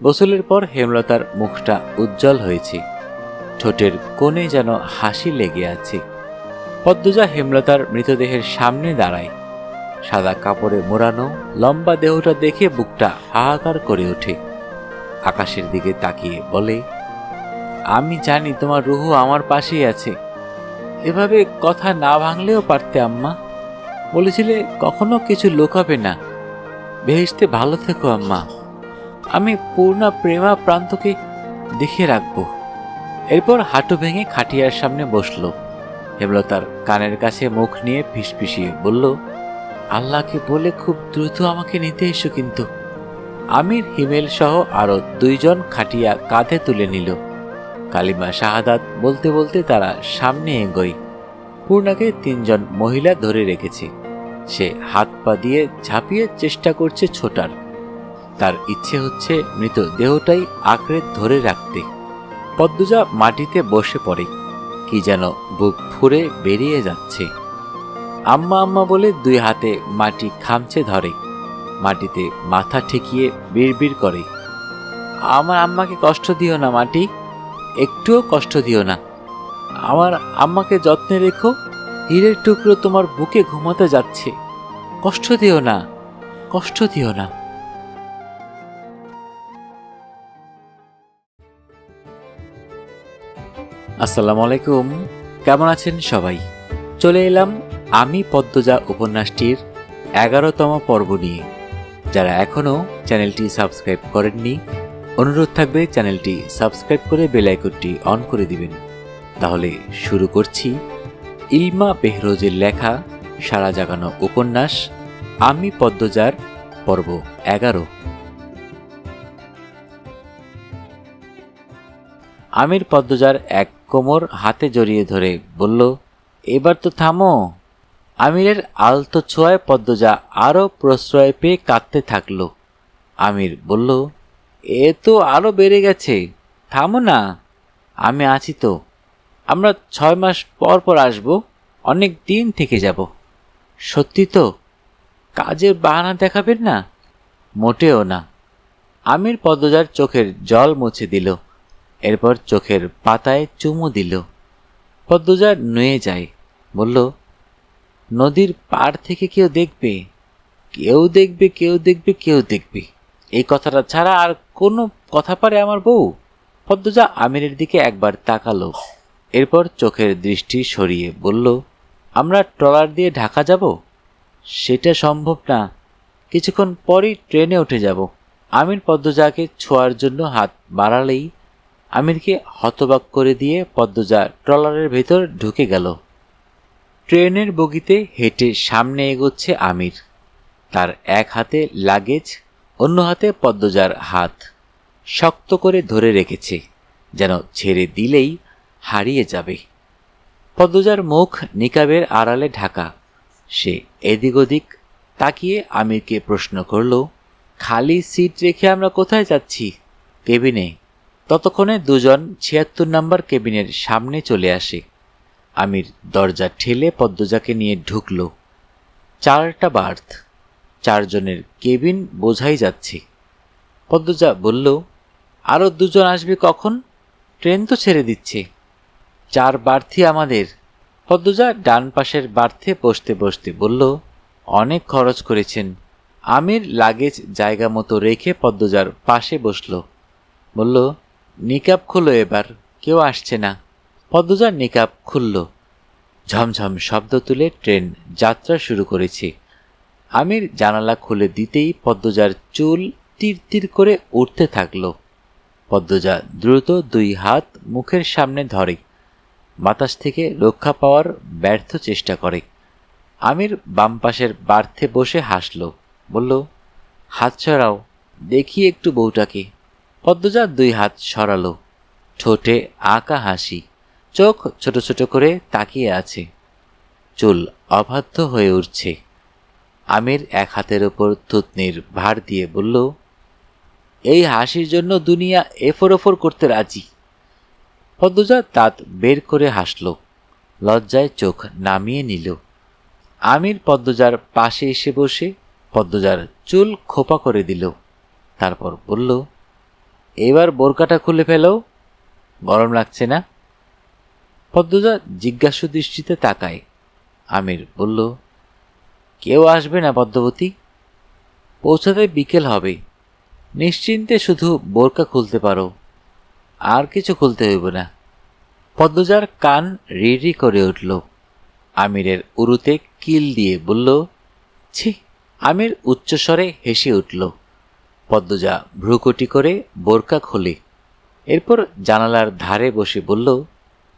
গোসলের পর হেমলতার মুখটা উজ্জ্বল হয়েছে, ঠোঁটের কোণে যেন হাসি লেগে আছে। পদ্মজা হেমলতার মৃতদেহের সামনে দাঁড়ায়। সাদা কাপড়ে মোড়ানো লম্বা দেহটা দেখে বুকটা হাহাকার করে ওঠে। আকাশের দিকে তাকিয়ে বলে, আমি জানি তোমার রুহু আমার পাশেই আছে। এভাবে কথা না ভাঙলেও পারতে আম্মা। বলেছিলে কখনো কিছু লুকাবে না। বেহেশতে ভালো থেকো আম্মা। আমি পূর্ণা প্রেমা প্রান্তকে দেখে রাখবো। এরপর হাঁটু ভেঙে খাটিয়ার সামনে বসলো। হেমলতার কানের কাছে মুখ নিয়ে ফিসফিসিয়ে বলল, আল্লাহকে বলে খুব দ্রুত আমাকে নিতে এসো কিন্তু। আমির হিমেল সহ আরো 2 জন খাটিয়া কাঁধে তুলে নিল। কালিমা শাহাদাত বলতে বলতে তারা সামনে এগোয়। পূর্ণাকে 3 জন মহিলা ধরে রেখেছে। সে হাত পা দিয়ে ঝাঁপিয়ে চেষ্টা করছে ছোটার। তার ইচ্ছে হচ্ছে মৃত দেহটাই আঁকড়ে ধরে রাখতে। পদ্মজা মাটিতে বসে পড়ে, কি যেন বুক ফুঁড়ে বেরিয়ে যাচ্ছে। আম্মা আম্মা বলে 2 হাতে মাটি খামচে ধরে, মাটিতে মাথা ঠেকিয়ে বিড়বিড় করে, আমার আম্মাকে কষ্ট দিও না মাটি, একটুও কষ্ট দিও না। আমার আম্মাকে যত্নে রেখো, হীরের টুকরো তোমার বুকে ঘুমাতে যাচ্ছে, কষ্ট দিও না, কষ্ট দিও না। আসসালামু আলাইকুম, কেমন আছেন সবাই? চলে এলাম আমি পদ্মজা উপন্যাসটির 11তম পর্ব নিয়ে। যারা এখনো চ্যানেলটি সাবস্ক্রাইব করেননি, অনুরোধ থাকবে চ্যানেলটি সাবস্ক্রাইব করে বেল আইকনটি অন করে দিবেন। তাহলে শুরু করছি ইলমা বেহরোজের লেখা সারা জাগানো উপন্যাস আমি পদ্মজার পর্ব 11। আমির পদ্মজার এক কোমর হাতে জড়িয়ে ধরে বলল, এবার তো থামো। আমিরের আলতো ছোঁয়ায় পদ্মজা আরো প্রশ্রয় পেয়ে কাঁদতে থাকল। আমির বলল, এ তো আরো বেড়ে গেছে, থামো না। আমি আছি তো, আমরা 6 মাস পর পর আসবো, অনেক দিন থেকে যাব। সত্যি তো? কাজের বাহানা দেখাবেন না? মোটেও না। আমির পদ্মজার চোখের জল মুছে দিল, এরপর চোখের পাতায় চুমু দিল। পদ্মজা নুয়ে যায়, বলল, নদীর পাড় থেকে কেউ দেখবে, কেউ দেখবে, কেউ দেখবে, কেউ দেখবে, এই কথাটা ছাড়া আর কোনো কথা পারে আমার বউ? পদ্মজা আমিরের দিকে একবার তাকালো, এরপর চোখের দৃষ্টি সরিয়ে বলল, আমরা ট্রলার দিয়ে ঢাকা যাব? সেটা সম্ভব না, কিছুক্ষণ পরই ট্রেনে উঠে যাব। আমির পদ্মজাকে ছোঁয়ার জন্য হাত বাড়ালেই আমিরকে হতবাক করে দিয়ে পদ্মজা ট্রলারের ভেতর ঢুকে গেল। ট্রেনের বগিতে হেঁটে সামনে এগোচ্ছে আমির। তার এক হাতে লাগেজ, অন্য হাতে পদ্মজার হাত শক্ত করে ধরে রেখেছে, যেন ছেড়ে দিলেই হারিয়ে যাবে। পদ্মজার মুখ নিকাবের আড়ালে ঢাকা। সে এদিক ওদিক তাকিয়ে আমিরকে প্রশ্ন করল, খালি সিট রেখে আমরা কোথায় যাচ্ছি? কেবিনে। ততক্ষণে 2 জন 76 নম্বর কেবিনের সামনে চলে আসে। আমির দরজা ঠেলে পদ্মজাকে নিয়ে ঢুকল। 4টা বার্থ, 4 জনের কেবিন বোঝাই যাচ্ছে। পদ্মজা বলল, আরও 2 জন আসবে কখন? ট্রেন তো ছেড়ে দিচ্ছে। 4 বার্থই আমাদের। পদ্মজা ডান পাশের বার্থে বসতে বসতে বলল, অনেক খরচ করেছেন। আমির লাগেজ জায়গা মতো রেখে পদ্মজার পাশে বসল, বলল, নিকাব খুলো, এবার কেউ আসছে না। পদ্মজার নিকাব খুলল। ঝমঝম শব্দ তুলে ট্রেন যাত্রা শুরু করেছে। আমির জানালা খুলে দিতেই পদ্মজার চুল তীর তীর করে উঠতে থাকল। পদ্মজা দ্রুত 2 হাত মুখের সামনে ধরে, বাতাস থেকে রক্ষা পাওয়ার ব্যর্থ চেষ্টা করে। আমির বাম পাশের বার্থে বসে হাসল, বলল, হাত সরাও, দেখি একটু বউটাকে। পদ্মজা 2 হাত সরালো, ঠোঁটে আঁকা হাসি, চোখ ছোট ছোট করে তাকিয়ে আছে, চুল অবাধ্য হয়ে উঠছে। আমির এক হাতের ওপর থুতনির ভার দিয়ে বলল, এই হাসির জন্য দুনিয়া এফর ওফর করতে রাজি। পদ্মজা দাঁত বের করে হাসল, লজ্জায় চোখ নামিয়ে নিল। আমির পদ্মজার পাশে এসে বসে পদ্মজার চুল খোপা করে দিল, তারপর বলল, এবার বোরকাটা খুলে ফেলো, গরম লাগছে না? পদ্মজা জিজ্ঞাসু দৃষ্টিতে তাকায়। আমির বলল, কেউ আসবে না পদ্মবতী, পৌঁছাতে বিকেল হবে, নিশ্চিন্তে শুধু বোরকা খুলতে পারো, আর কিছু খুলতে হইব না। পদ্মজার কান রিরি করে উঠল। আমিরের উরুতে কিল দিয়ে বলল, ছি। আমির উচ্চস্বরে হেসে উঠল। পদ্মজা ভ্রুকুটি করে বোরকা খোলে, এরপর জানালার ধারে বসে বলল,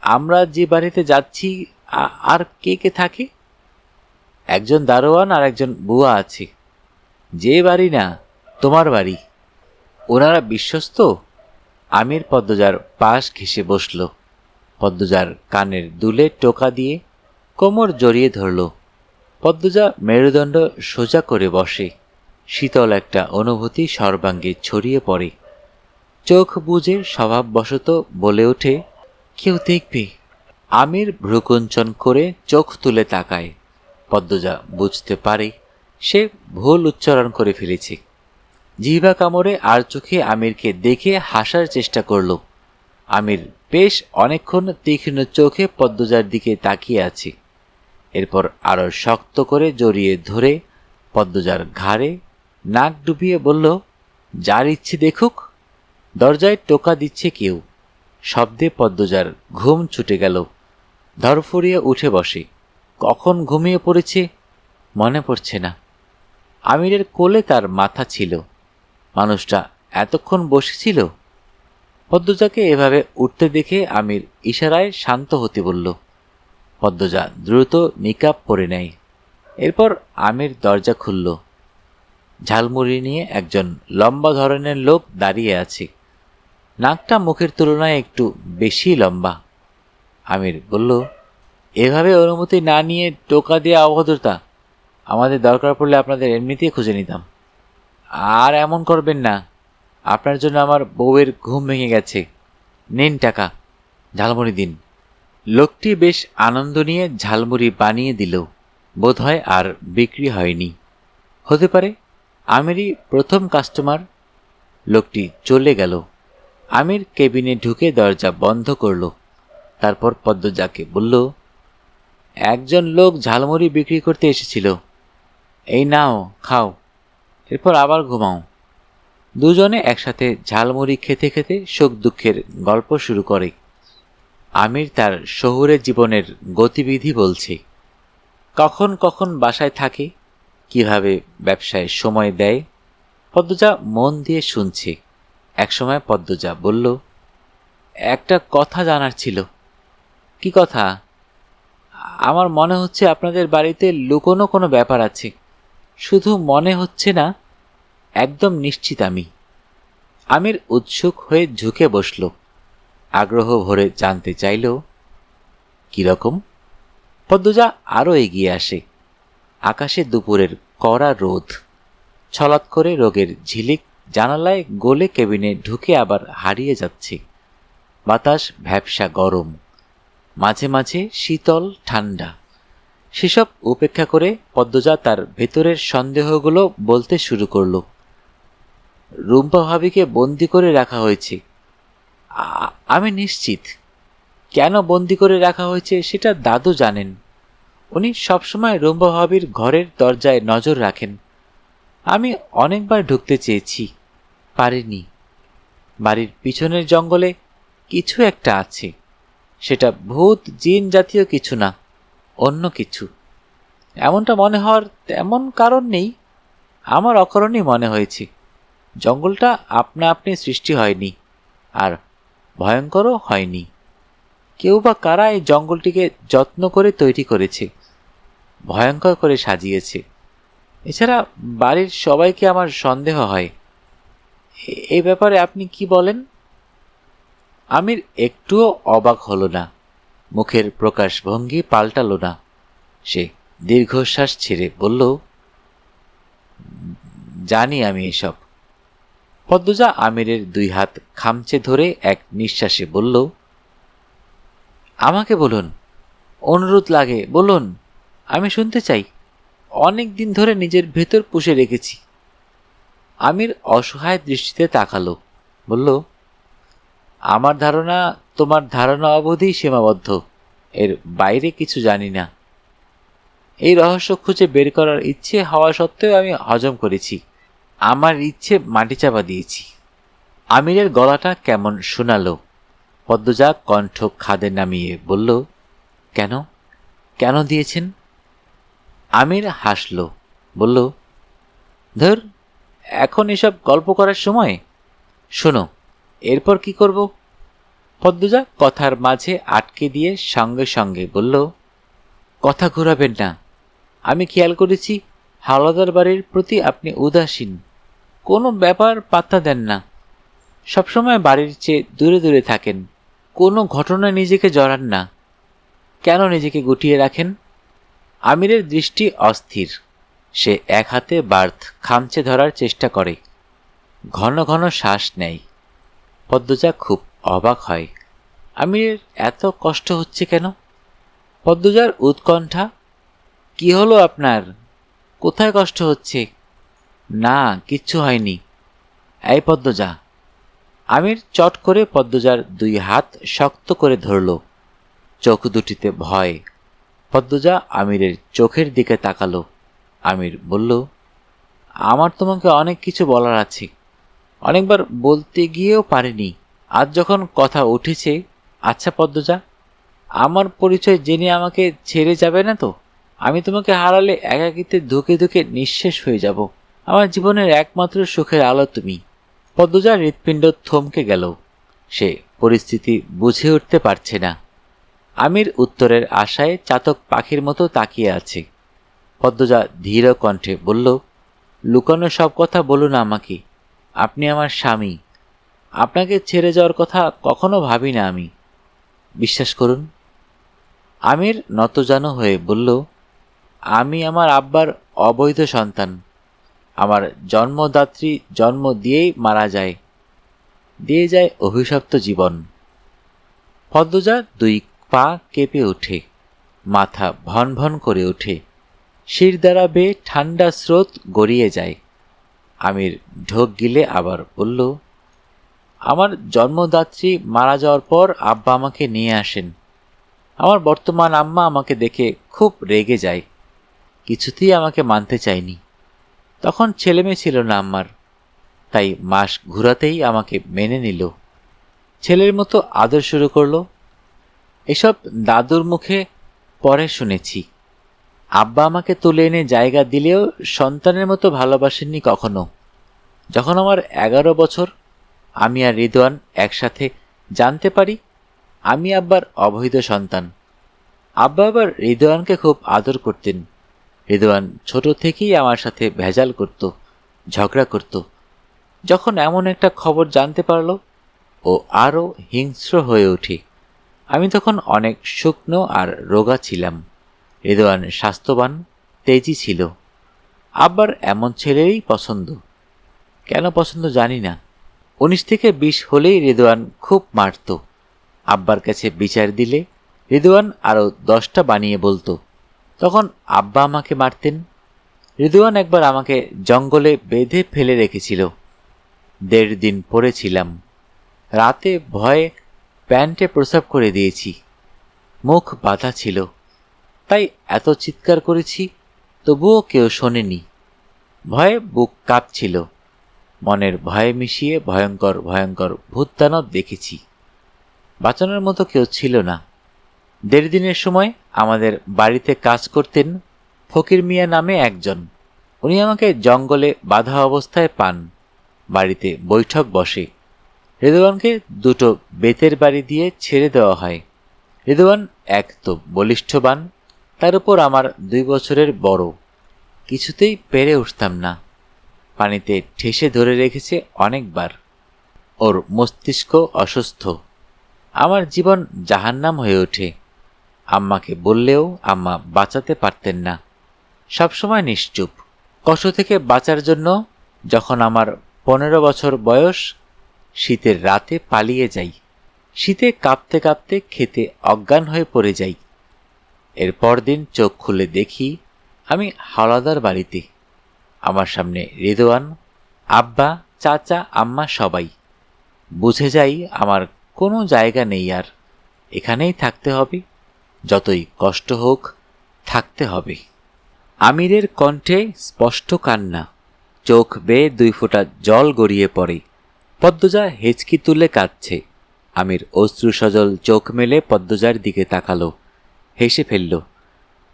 আমরা যে বাড়িতে যাচ্ছি আর কে কে থাকে? একজন দারোয়ান আর একজন বুয়া আছে। যে বাড়ি না, তোমার বাড়ি। ওনারা বিশ্বস্ত। আমির পদ্মজার পাশ ঘেঁষে বসল। পদ্মজার কানের দুলে টোকা দিয়ে কোমর জড়িয়ে ধরল। পদ্মজা মেরুদণ্ড সোজা করে বসে। শীতল একটা অনুভূতি সর্বাঙ্গে ছড়িয়ে পড়ে। চোখ বুজে স্বভাববশত বলে ওঠে, কেউ দেখবে। আমির ভ্রুকুঞ্চন করে চোখ তুলে তাকায়। পদ্মজা বুঝতে পারে সে ভুল উচ্চারণ করে ফেলেছে। জিহ্বা কামড়ে আর চোখে আমিরকে দেখে হাসার চেষ্টা করল। আমির বেশ অনেকক্ষণ তীক্ষ্ণ চোখে পদ্মজার দিকে তাকিয়ে আছে। এরপর আরো শক্ত করে জড়িয়ে ধরে পদ্মজার ঘাড়ে নাক ডুবিয়ে বলল, যার ইচ্ছে দেখুক। দরজায় টোকা দিচ্ছে কেউ। শব্দে পদ্মজার ঘুম ছুটে গেল। ধরফরিয়ে উঠে বসে। কখন ঘুমিয়ে পড়েছে মনে পড়ছে না। আমিরের কোলে তার মাথা ছিল। মানুষটা এতক্ষণ বসেছিল। পদ্মজাকে এভাবে উঠতে দেখে আমির ইশারায় শান্ত হতে বলল। পদ্মজা দ্রুত নিকাব পরে নেয়। এরপর আমির দরজা খুলল। ঝালমুড়ি নিয়ে একজন লম্বা ধরনের লোক দাঁড়িয়ে আছে। নাকটা মুখের তুলনায় একটু বেশি লম্বা। আমির বলল, এভাবে অনুমতি না নিয়ে টোকা দেওয়া অভদ্রতা। আমাদের দরকার পড়লে আপনাদের এমনিতেই খুঁজে নিতাম। আর এমন করবেন না। আপনার জন্য আমার বউয়ের ঘুম ভেঙে গেছে। নিন টাকা, ঝালমুড়ি দিন। লোকটি বেশ আনন্দ নিয়ে ঝালমুড়ি বানিয়ে দিল। বোধহয় আর বিক্রি হয়নি। হতে পারে আমিরই প্রথম কাস্টমার। লোকটি চলে গেল। আমির কেবিনে ঢুকে দরজা বন্ধ করল। তারপর পদ্মজাকে বলল, একজন লোক ঝালমুড়ি বিক্রি করতে এসেছিল। এই নাও, খাও, এরপর আবার ঘুমাও। দুজনে একসাথে ঝালমুড়ি খেতে খেতে সুখ দুঃখের গল্প শুরু করে। আমির তার শহুরে জীবনের গতিবিধি বলছে। কখন কখন বাসায় থাকে, কিভাবে ব্যবসায় সময় দেয়। পদ্মজা মন দিয়ে শুনছে। একসময় পদ্মজা বলল, একটা কথা জানার ছিল। কি কথা? আমার মনে হচ্ছে আপনাদের বাড়িতে লুকোনো কোনো ব্যাপার আছে। শুধু মনে হচ্ছে না, একদম নিশ্চিত আমি। আমির উৎসুক হয়ে ঝুঁকে বসল। আগ্রহ ভরে জানতে চাইল, কিরকম? পদ্মজা আরও এগিয়ে আসে। আকাশে দুপুরের কড়া রোদ। ছলাৎ করে রোগের ঝিলিক জানালায় গলে কেবিনে ঢুকে আবার হারিয়ে যাচ্ছে। বাতাস ভ্যাপসা গরম, মাঝে মাঝে শীতল ঠান্ডা। সেসব উপেক্ষা করে পদ্মজা তার ভেতরের সন্দেহগুলো বলতে শুরু করল। রুম্পা ভাবিকে বন্দি করে রাখা হয়েছে। আমি নিশ্চিত। কেন বন্দি করে রাখা হয়েছে সেটা দাদু জানেন। উনি সবসময় রুম্পা ভাবির ঘরের দরজায় নজর রাখেন। আমি অনেকবার ঢুকতে চেয়েছি, পারিনি। বাড়ির পিছনের জঙ্গলে কিছু একটা আছে। সেটা ভূত জিন জাতীয় কিছু না, অন্য কিছু। এমনটা মনে হওয়ার তেমন কারণ নেই, আমার অকারণেই মনে হয়েছে। জঙ্গলটা আপনা আপনি সৃষ্টি হয়নি, আর ভয়ঙ্করও হয়নি। কেউ বা কারা এই জঙ্গলটিকে যত্ন করে তৈরি করেছে, ভয়ঙ্কর করে সাজিয়েছে। এছাড়া বাড়ির সবাইকে আমার সন্দেহ হয়। এই ব্যাপারে আপনি কি বলেন? আমির একটুও অবাক হল না। মুখের প্রকাশভঙ্গি পাল্টালো না। সে দীর্ঘশ্বাস ছেড়ে বলল, জানি আমি এসব। পদ্মজা আমিরের দুই হাত খামচে ধরে এক নিঃশ্বাসে বলল, আমাকে বলুন, অনুরোধ লাগে, বলুন। আমি শুনতে চাই। অনেক দিন ধরে নিজের ভেতর পুষে রেখেছি। আমির অসহায় দৃষ্টিতে তাকালো। বলল, আমার ধারণা তোমার ধারণা অবধিই সীমাবদ্ধ, এর বাইরে কিছু জানি না। এই রহস্য খুঁজে বের করার ইচ্ছে হওয়া সত্ত্বেও আমি হজম করেছি, আমার ইচ্ছে মাটি চাপা দিয়েছি। আমিরের গলাটা কেমন শোনালো। পদ্মজা কণ্ঠ খাদে নামিয়ে বলল, কেন কেন দিয়েছেন? আমির হাসল, বলল, ধর, এখন এসব গল্প করার সময়। শোনো, এরপর কি করব? পদ্মজা কথার মাঝে আটকে দিয়ে সঙ্গে সঙ্গে বলল, কথা ঘোরাবেন না। আমি খেয়াল করেছি হাওলাদার বাড়ির প্রতি আপনি উদাসীন, কোনো ব্যাপার পাত্তা দেন না, সবসময় বাড়ির চেয়ে দূরে দূরে থাকেন, কোনো ঘটনায় নিজেকে জড়ান না। কেন নিজেকে গুটিয়ে রাখেন? আমিরের দৃষ্টি অস্থির। সে এক হাতে বার্থ খামচে ধরার চেষ্টা করে, ঘন ঘন শ্বাস নেয়। পদ্মজা খুব অবাক হয়, আমিরের এত কষ্ট হচ্ছে কেন? পদ্মজার উৎকণ্ঠা, কি হলো আপনার? কোথায় কষ্ট হচ্ছে? না, কিচ্ছু হয়নি। এই পদ্মজা। আমির চট করে পদ্মজার দুই হাত শক্ত করে ধরল, চোখ দুটিতে ভয়। পদ্মজা আমিরের চোখের দিকে তাকালো। আমির বলল, আমার তোমাকে অনেক কিছু বলার আছে, অনেকবার বলতে গিয়েও পারিনি, আজ যখন কথা উঠেছে। আচ্ছা পদ্মজা, আমার পরিচয় জেনে আমাকে ছেড়ে যাবে না তো? আমি তোমাকে হারালে একাকিত্বে ধুকে ধুকে নিঃশেষ হয়ে যাব। আমার জীবনের একমাত্র সুখের আলো তুমি। পদ্মজার হৃৎপিণ্ড থমকে গেল। সে পরিস্থিতি বুঝে উঠতে পারছে না। আমির উত্তরের আশায় চাতক পাখির মতো তাকিয়ে আছে। পদ্মজা ধীর কণ্ঠে বলল, লুকানো সব কথা বলুন আমাকে। আপনি আমার স্বামী, আপনাকে ছেড়ে যাওয়ার কথা কখনো ভাবি না আমি, বিশ্বাস করুন। আমির নতজানু হয়ে বলল, আমি আমার আব্বার অবৈধ সন্তান। আমার জন্মদাত্রী জন্ম দিয়েই মারা যায়, দিয়ে যায় অভিশপ্ত জীবন। পদ্মজা দুই পা কেঁপে ওঠে, মাথা ভন ভন করে ওঠে, শির দ্বারা বেয়ে ঠান্ডা স্রোত গড়িয়ে যায়। আমির ঢোক গিলে আবার বলল, আমার জন্মদাত্রী মারা যাওয়ার পর আব্বা আমাকে নিয়ে আসেন। আমার বর্তমান আম্মা আমাকে দেখে খুব রেগে যায়, কিছুতেই আমাকে মানতে চায়নি। তখন ছেলেমেয়ে ছিল না আম্মার, তাই মাস ঘুরাতেই আমাকে মেনে নিল, ছেলের মতো আদর শুরু করলো। এসব দাদুর মুখে পরে শুনেছি। আব্বা আমাকে তুলে এনে জায়গা দিলেও সন্তানের মতো ভালোবাসেননি কখনো। যখন আমার 11 বছর, আমি আর রিদওয়ান একসাথে জানতে পারি আমি আব্বার অবৈধ সন্তান। আব্বা আবার রিদওয়ানকে খুব আদর করতেন। রিদওয়ান ছোট থেকেই আমার সাথে ভেজাল করত, ঝগড়া করত। যখন এমন একটা খবর জানতে পারল, ও আরও হিংস্র হয়ে ওঠে। আমি তখন অনেক শুকনো আর রোগা ছিলাম। রিদওয়ান স্বাস্থ্যবান, তেজি ছিল। আব্বার এমন ছেলেরই পছন্দ। কেন পছন্দ জানি না। 19 থেকে 20 হলেই রিদওয়ান খুব মারত। আব্বার কাছে বিচার দিলে রিদওয়ান আরও 10টা বানিয়ে বলতো। তখন আব্বা আমাকে মারতেন। রিদওয়ান একবার আমাকে জঙ্গলে বেঁধে ফেলে রেখেছিল। 1.5 দিন পড়েছিলাম। রাতে ভয়ে প্যান্টে প্রস্রাব করে দিয়েছি, মুখ বাঁধা ছিল, তাই এত চিৎকার করেছি, তবুও কেউ শোনেনি। ভয়ে বুক কাঁপছিল। মনের ভয়ে মিশিয়ে ভয়ঙ্কর ভয়ঙ্কর ভূতদানব দেখেছি। বাঁচানোর মতো কেউ ছিল না। 1.5 দিনের সময় আমাদের বাড়িতে কাজ করতেন ফকির মিয়া নামে একজন। উনি আমাকে জঙ্গলে বাঁধা অবস্থায় পান। বাড়িতে বৈঠক বসে। রিদওয়ানকে 2টো বেতের বাড়ি দিয়ে ছেড়ে দেওয়া হয়। রিদওয়ান এক তো বলিষ্ঠবান, তার উপর আমার 2 বছরের বড়। কিছুতেই পেরে উঠতাম না। পানিতে ঠেসে ধরে রেখেছে অনেকবার। ওর মস্তিষ্ক অসুস্থ। আমার জীবন জাহান্নাম হয়ে ওঠে। আম্মাকে বললেও আম্মা বাঁচাতে পারতেন না, সবসময় নিশ্চুপ। কষ্ট থেকে বাঁচার জন্য যখন আমার 15 বছর বয়স, শীতের রাতে পালিয়ে যাই। শীতে কাঁপতে কাঁপতে খেতে অজ্ঞান হয়ে পড়ে যাই। এর পরদিন চোখ খুলে দেখি আমি হাওলাদার বাড়িতে। আমার সামনে রিদওয়ান, আব্বা, চাচা, আম্মা সবাই। বুঝে যাই আমার কোনো জায়গা নেই আর, এখানেই থাকতে হবে, যতই কষ্ট হোক থাকতে হবে। আমিরের কণ্ঠে স্পষ্ট কান্না, চোখ বেয়ে 2 ফোঁটা জল গড়িয়ে পড়ে। পদ্মজা হেঁচকি তুলে কাঁদছে। আমির অশ্রুসজল চোখ মেলে পদ্মজার দিকে তাকালো, হেসে ফেলল।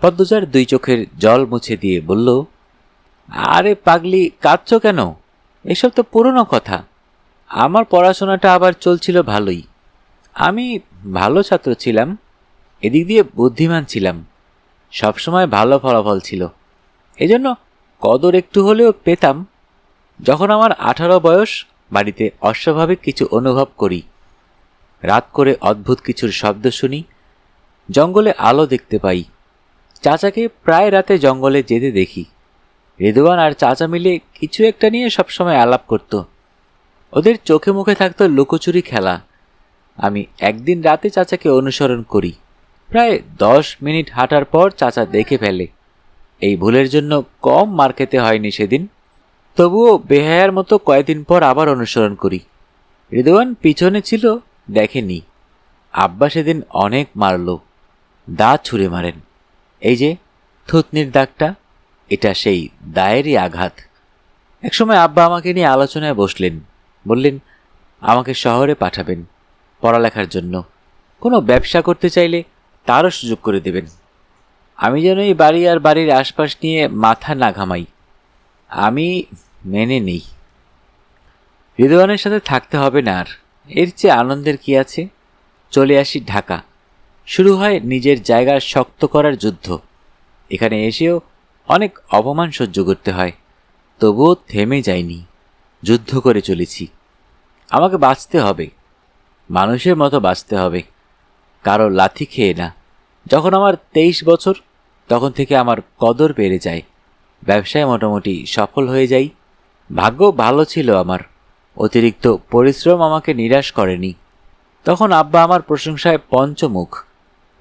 পদ্মজার 2 চোখের জল মুছে দিয়ে বলল, আরে পাগলি, কাঁদছ কেন? এসব তো পুরনো কথা। আমার পড়াশোনাটা আবার চলছিল ভালোই। আমি ভালো ছাত্র ছিলাম, এদিক দিয়ে বুদ্ধিমান ছিলাম, সবসময় ভালো ফলাফল ছিল, এজন্য কদর একটু হলেও পেতাম। যখন আমার 18 বয়স, বাড়িতে অস্বাভাবিক কিছু অনুভব করি। রাত করে অদ্ভুত কিছুর শব্দ শুনি, জঙ্গলে আলো দেখতে পাই। চাচাকে প্রায় রাতে জঙ্গলে যেতে দেখি। রেদওয়ান আর চাচা মিলে কিছু একটা নিয়ে সবসময় আলাপ করত। ওদের চোখে মুখে থাকতো লুকোচুরি খেলা। আমি একদিন রাতে চাচাকে অনুসরণ করি। প্রায় 10 মিনিট হাঁটার পর চাচা দেখে ফেলে। এই ভুলের জন্য কম মার খেতে হয়নি সেদিন। তবুও বেহায়ার মতো কয়েকদিন পর আবার অনুসরণ করি। রেদওয়ান পিছনে ছিল, দেখেনি। আব্বা সেদিন অনেক মারল, দাঁত ছুঁড়ে মারেন। এই যে থুতনির দাগটা, এটা সেই দায়েরই আঘাত। একসময় আব্বা আমাকে নিয়ে আলোচনায় বসলেন। বললেন, আমাকে শহরে পাঠাবেন পড়ালেখার জন্য, কোনো ব্যবসা করতে চাইলে তারও সুযোগ করে দেবেন। আমি যেন এই বাড়ি আর বাড়ির আশপাশ নিয়ে মাথা না ঘামাই। আমি মেনে নেই। রিদওয়ানের সাথে থাকতে হবে না আর, এর চেয়ে আনন্দের কি আছে? চলে আসি ঢাকা। শুরু হয় নিজের জায়গা শক্ত করার যুদ্ধ। এখানে এসেও অনেক অপমান সহ্য করতে হয়, তবুও থেমে যায়নি, যুদ্ধ করে চলেছি। আমাকে বাঁচতে হবে, মানুষের মতো বাঁচতে হবে, কারো লাথি খেয়ে না। যখন আমার 23 বছর, তখন থেকে আমার কদর বেড়ে যায়। ব্যবসায় মোটামুটি সফল হয়ে যাই। ভাগ্য ভালো ছিল আমার, অতিরিক্ত পরিশ্রম আমাকে নিরাশ করেনি। তখন আব্বা আমার প্রশংসায় পঞ্চমুখ।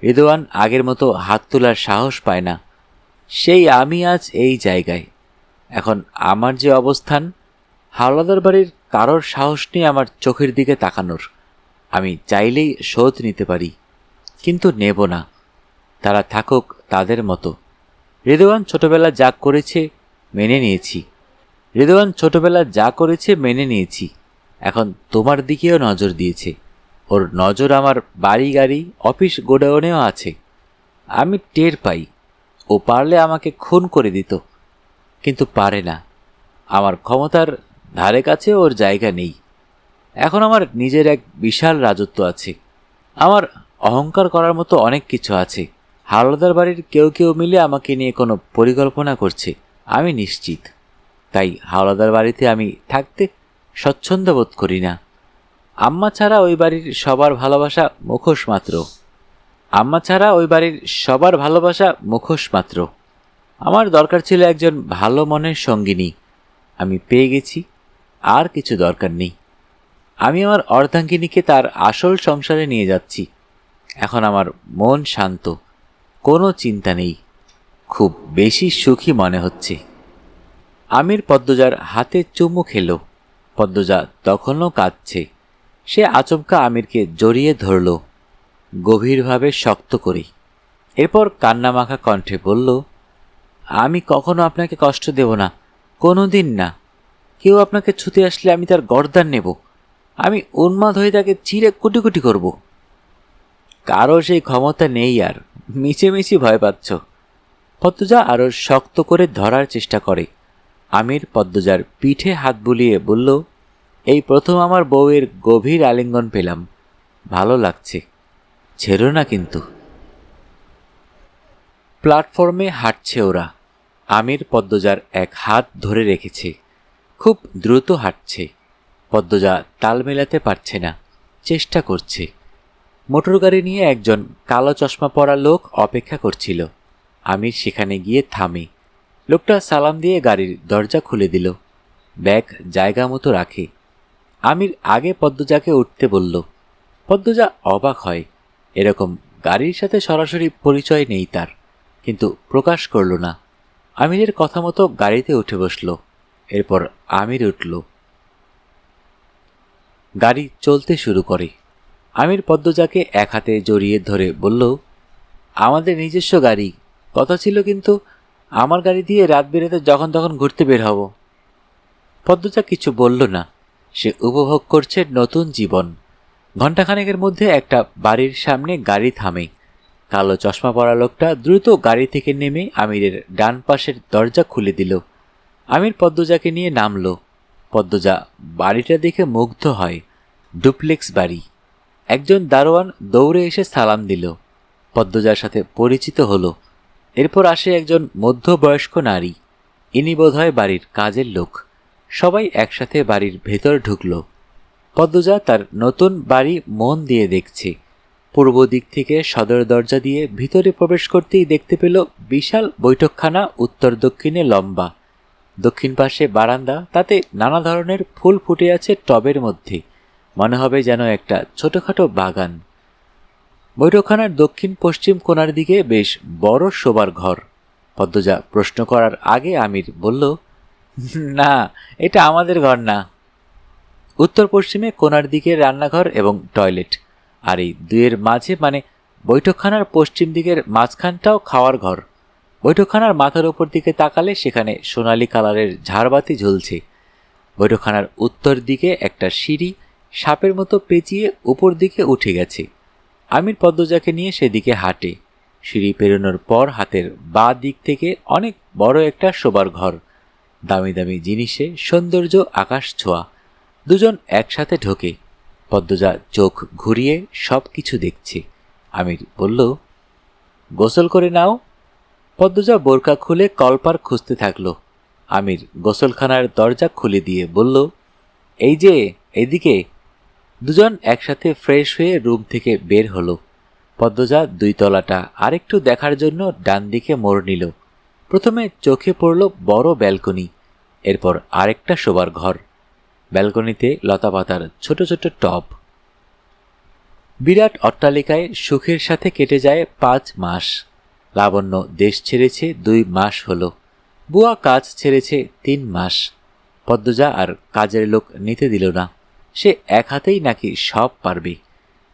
রিদওয়ান আগের মতো হাত তোলার সাহস পায় না। সেই আমি আজ এই জায়গায়। এখন আমার যে অবস্থান, হাওলাদার বাড়ির কারোর সাহস নেই আমার চোখের দিকে তাকানোর। আমি চাইলেই শোধ নিতে পারি, কিন্তু নেব না। তারা থাকুক তাদের মতো। রিদওয়ান ছোটবেলা যা করেছে মেনে নিয়েছি। রিদওয়ান ছোটবেলা যা করেছে মেনে নিয়েছি। এখন তোমার দিকেও নজর দিয়েছে। ওর নজর আমার বাড়ি গাড়ি অফিস গোডাউনেও আছে। আমি টের পাই। ও পারলে আমাকে খুন করে দিত, কিন্তু পারে না। আমার ক্ষমতার ধারে কাছে ওর জায়গা নেই। এখন আমার নিজের এক বিশাল রাজত্ব আছে। আমার অহংকার করার মতো অনেক কিছু আছে। হাওলাদার বাড়ির কেউ কেউ মিলে আমাকে নিয়ে কোনো পরিকল্পনা করছে, আমি নিশ্চিত। তাই হাওলাদার বাড়িতে আমি থাকতে স্বচ্ছন্দ বোধ করি না। আম্মা ছাড়া ওই বাড়ির সবার ভালোবাসা মুখোশ মাত্র। আম্মা ছাড়া ওই বাড়ির সবার ভালোবাসা মুখোশ মাত্র। আমার দরকার ছিল একজন ভালো মনের সঙ্গিনী, আমি পেয়ে গেছি। আর কিছু দরকার নেই। আমি আমার অর্ধাঙ্গিনীকে তার আসল সংসারে নিয়ে যাচ্ছি। এখন আমার মন শান্ত, কোনো চিন্তা নেই, খুব বেশি সুখী মনে হচ্ছে। আমির পদ্মজার হাতে চুমু খেল। পদ্মজা তখনও কাঁদছে। সে আচমকা আমিরকে জড়িয়ে ধরল, গভীরভাবে শক্ত করে। এরপর কান্নামাখা কণ্ঠে বলল, আমি কখনো আপনাকে কষ্ট দেব না, কোনো দিন না। কেউ আপনাকে ছুতে আসলে আমি তার গর্দান নেব। আমি উন্মাদ হয়ে তাকে চিরে কুটি কুটি করব। কারো সেই ক্ষমতা নেই আর, মিছেমিছি ভয় পাচ্ছ। পদ্মজা আরও শক্ত করে ধরার চেষ্টা করে। আমির পদ্মজার পিঠে হাত বুলিয়ে বলল, এই প্রথম আমার বউয়ের গভীর আলিঙ্গন পেলাম, ভালো লাগছে, ছেড়ো না কিন্তু। প্ল্যাটফর্মে হাঁটছে ওরা। আমির পদ্মজার এক হাত ধরে রেখেছে, খুব দ্রুত হাঁটছে। পদ্মজা তাল মেলাতে পারছে না, চেষ্টা করছে। মোটর গাড়ি নিয়ে একজন কালো চশমা পরা লোক অপেক্ষা করছিল। আমির সেখানে গিয়ে থামে। লোকটা সালাম দিয়ে গাড়ির দরজা খুলে দিল, ব্যাগ জায়গা মতো রাখে। আমির আগে পদ্মজাকে উঠতে বলল। পদ্মজা অবাক হয়, এরকম গাড়ির সাথে সরাসরি পরিচয় নেই তার, কিন্তু প্রকাশ করল না। আমিরের কথা মতো গাড়িতে উঠে বসল। এরপর আমির উঠল। গাড়ি চলতে শুরু করে। আমির পদ্মজাকে এক হাতে জড়িয়ে ধরে বলল, আমাদের নিজস্ব গাড়ি, কথা ছিল কিন্তু আমার গাড়ি দিয়ে রাত বেরাতে যখন তখন ঘুরতে বের হব। পদ্মজা কিছু বলল না। সে উপভোগ করছে নতুন জীবন। ঘণ্টাখানেকের মধ্যে একটা বাড়ির সামনে গাড়ি থামে। কালো চশমা পরা লোকটা দ্রুত গাড়ি থেকে নেমে আমিরের ডান পাশের দরজা খুলে দিল। আমির পদ্মজাকে নিয়ে নামল। পদ্মজা বাড়িটা দেখে মুগ্ধ হয়। ডুপ্লেক্স বাড়ি। একজন দারোয়ান দৌড়ে এসে সালাম দিল। পদ্মজার সাথে পরিচিত হলো। এরপর আসে একজন মধ্যবয়স্ক নারী। ইনি বোধহয় বাড়ির কাজের লোক। সবাই একসাথে বাড়ির ভেতর ঢুকল। পদ্মজা তার নতুন বাড়ি মন দিয়ে দেখছে। পূর্ব দিক থেকে সদর দরজা দিয়ে ভিতরে প্রবেশ করতেই দেখতে পেল বিশাল বৈঠকখানা উত্তর দক্ষিণে লম্বা। দক্ষিণ পাশে বারান্দা, তাতে নানা ধরনের ফুল ফুটে আছে টবের মধ্যে। মনে হবে যেন একটা ছোটখাটো বাগান। বৈঠকখানার দক্ষিণ পশ্চিম কোণার দিকে বেশ বড় শোবার ঘর। পদ্মজা প্রশ্ন করার আগে আমির বলল, না, এটা আমাদের ঘর না। উত্তর পশ্চিমে কোণার দিকে রান্নাঘর এবং টয়লেট, আর এই দুয়ের মাঝে মানে বৈঠকখানার পশ্চিম দিকের মাঝখানটাও খাওয়ার ঘর। বৈঠকখানার মাথার উপর দিকে তাকালে সেখানে সোনালী কালারের ঝাড়বাতি ঝুলছে। বৈঠকখানার উত্তর দিকে একটা সিঁড়ি সাপের মতো পেঁচিয়ে উপর দিকে উঠে গেছে। আমির পদ্মজাকে নিয়ে সেদিকে হাঁটে। সিঁড়ি পেরোনোর পর হাতের বাঁ দিক থেকে অনেক বড় একটা শোবার ঘর। দামি দামি জিনিসে সৌন্দর্য আকাশ ছোঁয়া। দুজন একসাথে ঢোকে। পদ্মজা চোখ ঘুরিয়ে সব কিছু দেখছে। আমির বলল, গোসল করে নাও। পদ্মজা বোরকা খুলে কলপার খুঁজতে থাকলো। আমির গোসলখানার দরজা খুলে দিয়ে বলল, এই যে, এইদিকে। দুজন একসাথে ফ্রেশ হয়ে রুম থেকে বের হলো। পদ্মজা দুই তলাটা আরেকটু দেখার জন্য ডান দিকে মোড় নিল। প্রথমে চোখে পড়ল বড় ব্যালকনি, এরপর আরেকটা শোবার ঘর। ব্যালকনিতে লতাপাতার ছোট ছোট টব। বিরাট অট্টালিকায় সুখের সাথে কেটে যায় 5 মাস। লাবণ্য দেশ ছেড়েছে 2 মাস হলো। বুয়া কাজ ছেড়েছে 3 মাস। পদ্মজা আর কাজের লোক নিতে দিল না। সে এক হাতেই নাকি সব পারবে।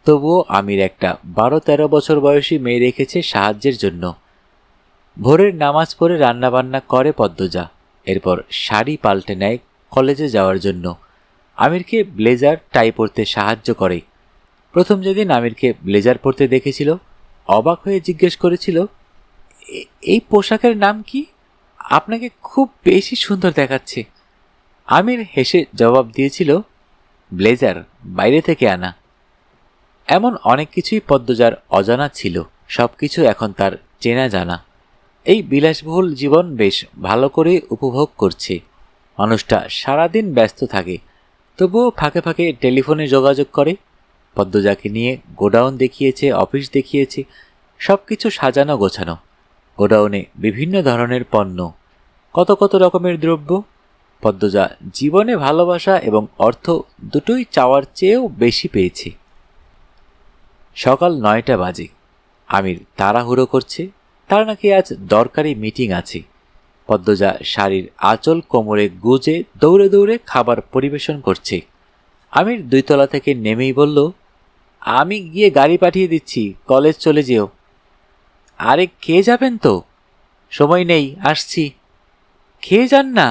তবুও আমির একটা 12-13 বছর বয়সী মেয়ে রেখেছে সাহায্যের জন্য। ভোরের নামাজ পড়ে রান্নাবান্না করে পদ্মজা। এরপর শাড়ি পাল্টে নেয় কলেজে যাওয়ার জন্য। আমিরকে ব্লেজার টাই পরতে সাহায্য করে। প্রথম যেদিন আমিরকে ব্লেজার পরতে দেখেছিল, অবাক হয়ে জিজ্ঞেস করেছিল, এই পোশাকের নাম কি? আপনাকে খুব বেশি সুন্দর দেখাচ্ছে। আমির হেসে জবাব দিয়েছিল, ব্লেজার বাইরে থেকে আনা। এমন অনেক কিছুই পদ্মজার অজানা ছিল। সব কিছু এখন তার চেনা জানা। এই বিলাসবহুল জীবন বেশ ভালো করে উপভোগ করছে। মানুষটা সারাদিন ব্যস্ত থাকে, তবুও ফাঁকে ফাঁকে টেলিফোনে যোগাযোগ করে। পদ্মজাকে নিয়ে গোডাউন দেখিয়েছে, অফিস দেখিয়েছে। সব কিছু সাজানো গোছানো। গোডাউনে বিভিন্ন ধরনের পণ্য, কত কত রকমের দ্রব্য। পদ্মজা জীবনে ভালোবাসা এবং অর্থ দুটোই চাওয়ার চেয়েও বেশি পেয়েছে। সকাল 9টা বাজে। আমির তাড়াহুড়ো করছে। তার নাকি আজ দরকারি মিটিং আছে। পদ্মজা শাড়ির আঁচল কোমরে গুজে দৌড়ে দৌড়ে খাবার পরিবেশন করছে। আমির 2 তলা থেকে নেমেই বলল, আমি গিয়ে গাড়ি পাঠিয়ে দিচ্ছি, কলেজ চলে যেও। আরে খেয়ে যাবেন তো? সময় নেই, আসছি। খেয়ে যান না।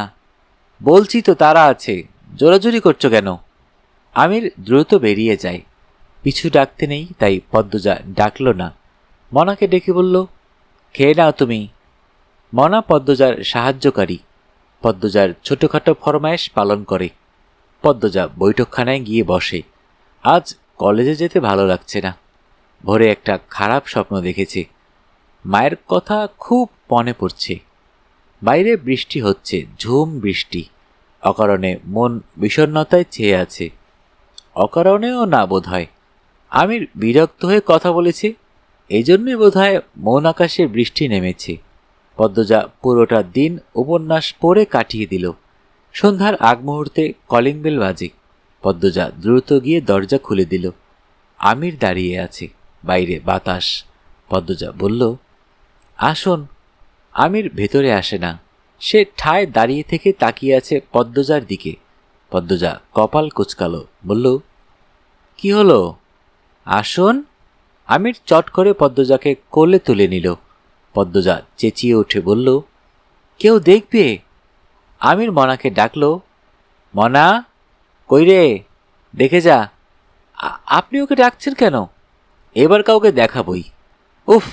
বলছি তো তারা আছে, জোরাজুরি করছো কেন? আমির দ্রুত বেরিয়ে যায়। পিছু ডাকতে নেই, তাই পদ্মজা ডাকল না। মনাকে ডেকে বলল, খেয়ে নাও তুমি। মনা পদ্মজার সাহায্যকারী। পদ্মজার ছোটখাটো ফরমায়েশ পালন করে। পদ্মজা বৈঠকখানায় গিয়ে বসে। আজ কলেজে যেতে ভালো লাগছে না। ভোরে একটা খারাপ স্বপ্ন দেখেছে। মায়ের কথা খুব মনে পড়ছে। বাইরে বৃষ্টি হচ্ছে, ঝুম বৃষ্টি। অকারণে মন বিষণ্ণতায় চেয়ে আছে। অকারণেও না বোধ হয়। আমির বিরক্ত হয়ে কথা বলেছে, এই জন্যই বোধ হয় মন আকাশে বৃষ্টি নেমেছে। পদ্মজা পুরোটা দিন উপন্যাস পড়ে কাটিয়ে দিল। সন্ধ্যার আগ মুহূর্তে কলিং বেল বাজে। পদ্মজা দ্রুত গিয়ে দরজা খুলে দিল। আমির দাঁড়িয়ে আছে। বাইরে বাতাস। পদ্মজা বলল, আসুন। আমির ভেতরে আসে না। সে ঠায় দাঁড়িয়ে থেকে তাকিয়ে আছে পদ্মজার দিকে। পদ্মজা কপাল কুঁচকালো, বলল, কি হলো? আসুন। আমির চট করে পদ্মজাকে কোলে তুলে নিল। পদ্মজা চেঁচিয়ে উঠে বলল, কেউ দেখবে। আমির মনাকে ডাকল, মনা, কই রে, দেখে যা। আপনি ওকে ডাকছেন কেন? এবার কাউকে দেখাবই। উফ,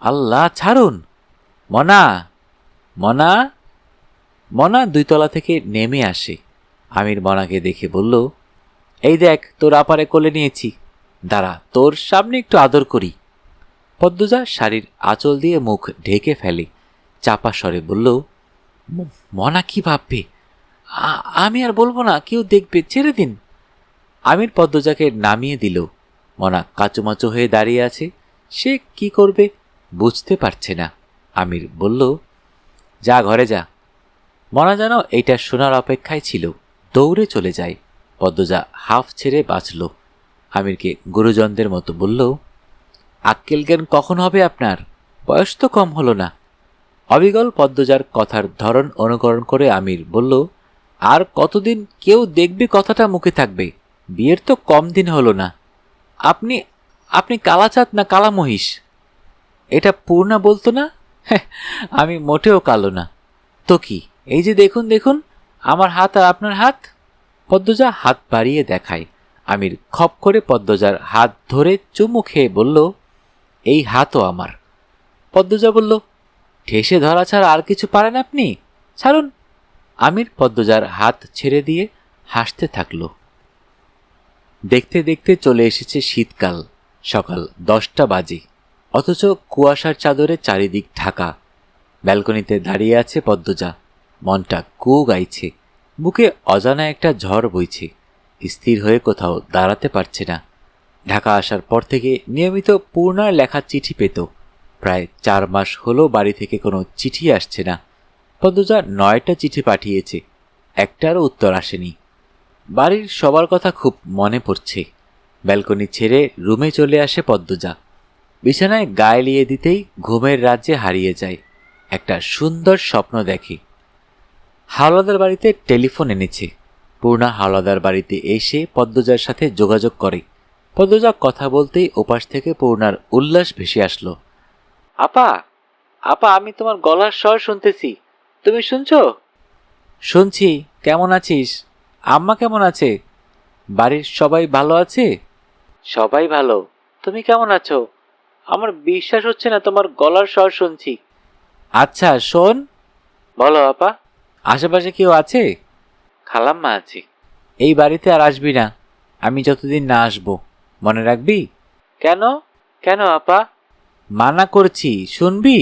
আল্লাহ, ছাড়ুন। মনা, মনা। মনা 2 তলা থেকে নেমে আসে। আমির মনাকে দেখে বলল, এই দেখ, তোর আপারে কোলে নিয়েছি, দাঁড়া, তোর সামনে একটু আদর করি। পদ্মজা শাড়ির আঁচল দিয়ে মুখ ঢেকে ফেলে, চাপা স্বরে বলল, মনা কি ভাববে? আমি আর বলবো না, কেউ দেখবে, ছেড়ে দিন। আমির পদ্মজাকে নামিয়ে দিল। মনা কাচুমাচু হয়ে দাঁড়িয়ে আছে। সে কি করবে বুঝতে পারছে না। আমির বলল, যা, ঘরে যা। মনা যেন এইটা শোনার অপেক্ষায় ছিল, দৌড়ে চলে যায়। পদ্মজা হাফ ছেড়ে বাঁচল। আমিরকে গুরুজনদের মতো বলল, আক্কেল জ্ঞান কখন হবে আপনার? বয়স তো কম হলো না। অবিগল পদ্মজার কথার ধরন অনুকরণ করে আমির বলল, আর কতদিন কেউ দেখবে কথাটা মুখে থাকবে? বিয়ের তো কম দিন হলো না। আপনি আপনি কালাচাঁদ না কালা মহিষ? এটা পূর্ণা বলতো না? আমি মোটেও কালো না। তো কি, এই যে দেখুন দেখুন, আমার হাত আর আপনার হাত। পদ্মজা হাত বাড়িয়ে দেখায়। আমির খপ করে পদ্মজার হাত ধরে চুমু খেয়ে বলল, এই হাতও আমার। পদ্মজা বলল, ঠেসে ধরা ছাড়া আর কিছু পারেন আপনি? ছাড়ুন। আমির পদ্মজার হাত ছেড়ে দিয়ে হাসতে থাকল। দেখতে দেখতে চলে এসেছে শীতকাল। সকাল 10টা বাজে, অথচ কুয়াশার চাদরে চারিদিক ঢাকা। ব্যালকনিতে দাঁড়িয়ে আছে পদ্মজা। মনটা কু গাইছে। বুকে অজানা একটা ঝড় বইছে। স্থির হয়ে কোথাও দাঁড়াতে পারছে না। ঢাকা আসার পর থেকে নিয়মিত পূর্ণার লেখা চিঠি পেত। প্রায় 4 মাস হলো বাড়ি থেকে কোনো চিঠি আসছে না। পদ্মজা 9টা চিঠি পাঠিয়েছে, একটারও উত্তর আসেনি। বাড়ির সবার কথা খুব মনে পড়ছে। ব্যালকনি ছেড়ে রুমে চলে আসে পদ্মজা। বিছানায় গায়ে লিয়ে দিতেই ঘুমের রাজ্যে হারিয়ে যায়। একটা সুন্দর স্বপ্ন দেখে। হাওলাদার বাড়িতে টেলিফোন এনেছে। পূর্ণা হাওলাদার বাড়িতে এসে পদ্মজার সাথে যোগাযোগ করে। পদ্মজা কথা বলতেই ওপাশ থেকে পূর্ণার উল্লাস ভেসে আসলো। আপা, আপা, আমি তোমার গলার স্বর শুনতেছি। তুমি শুনছো? শুনছি। কেমন আছিস? আম্মা কেমন আছে? বাড়ির সবাই ভালো আছে? সবাই ভালো। তুমি কেমন আছো? আমার বিশ্বাস হচ্ছে না তোমার গলার স্বর শুনছি। আচ্ছা শোন। বলো আপা। আশেপাশে কেউ আছে? খালাম্মা আছে। এই বাড়িতে আর আসবি না, আমি যতদিন না আসবো। মনে রাখবি? কেন? কেন আপা? মানা করছি, শুনবি?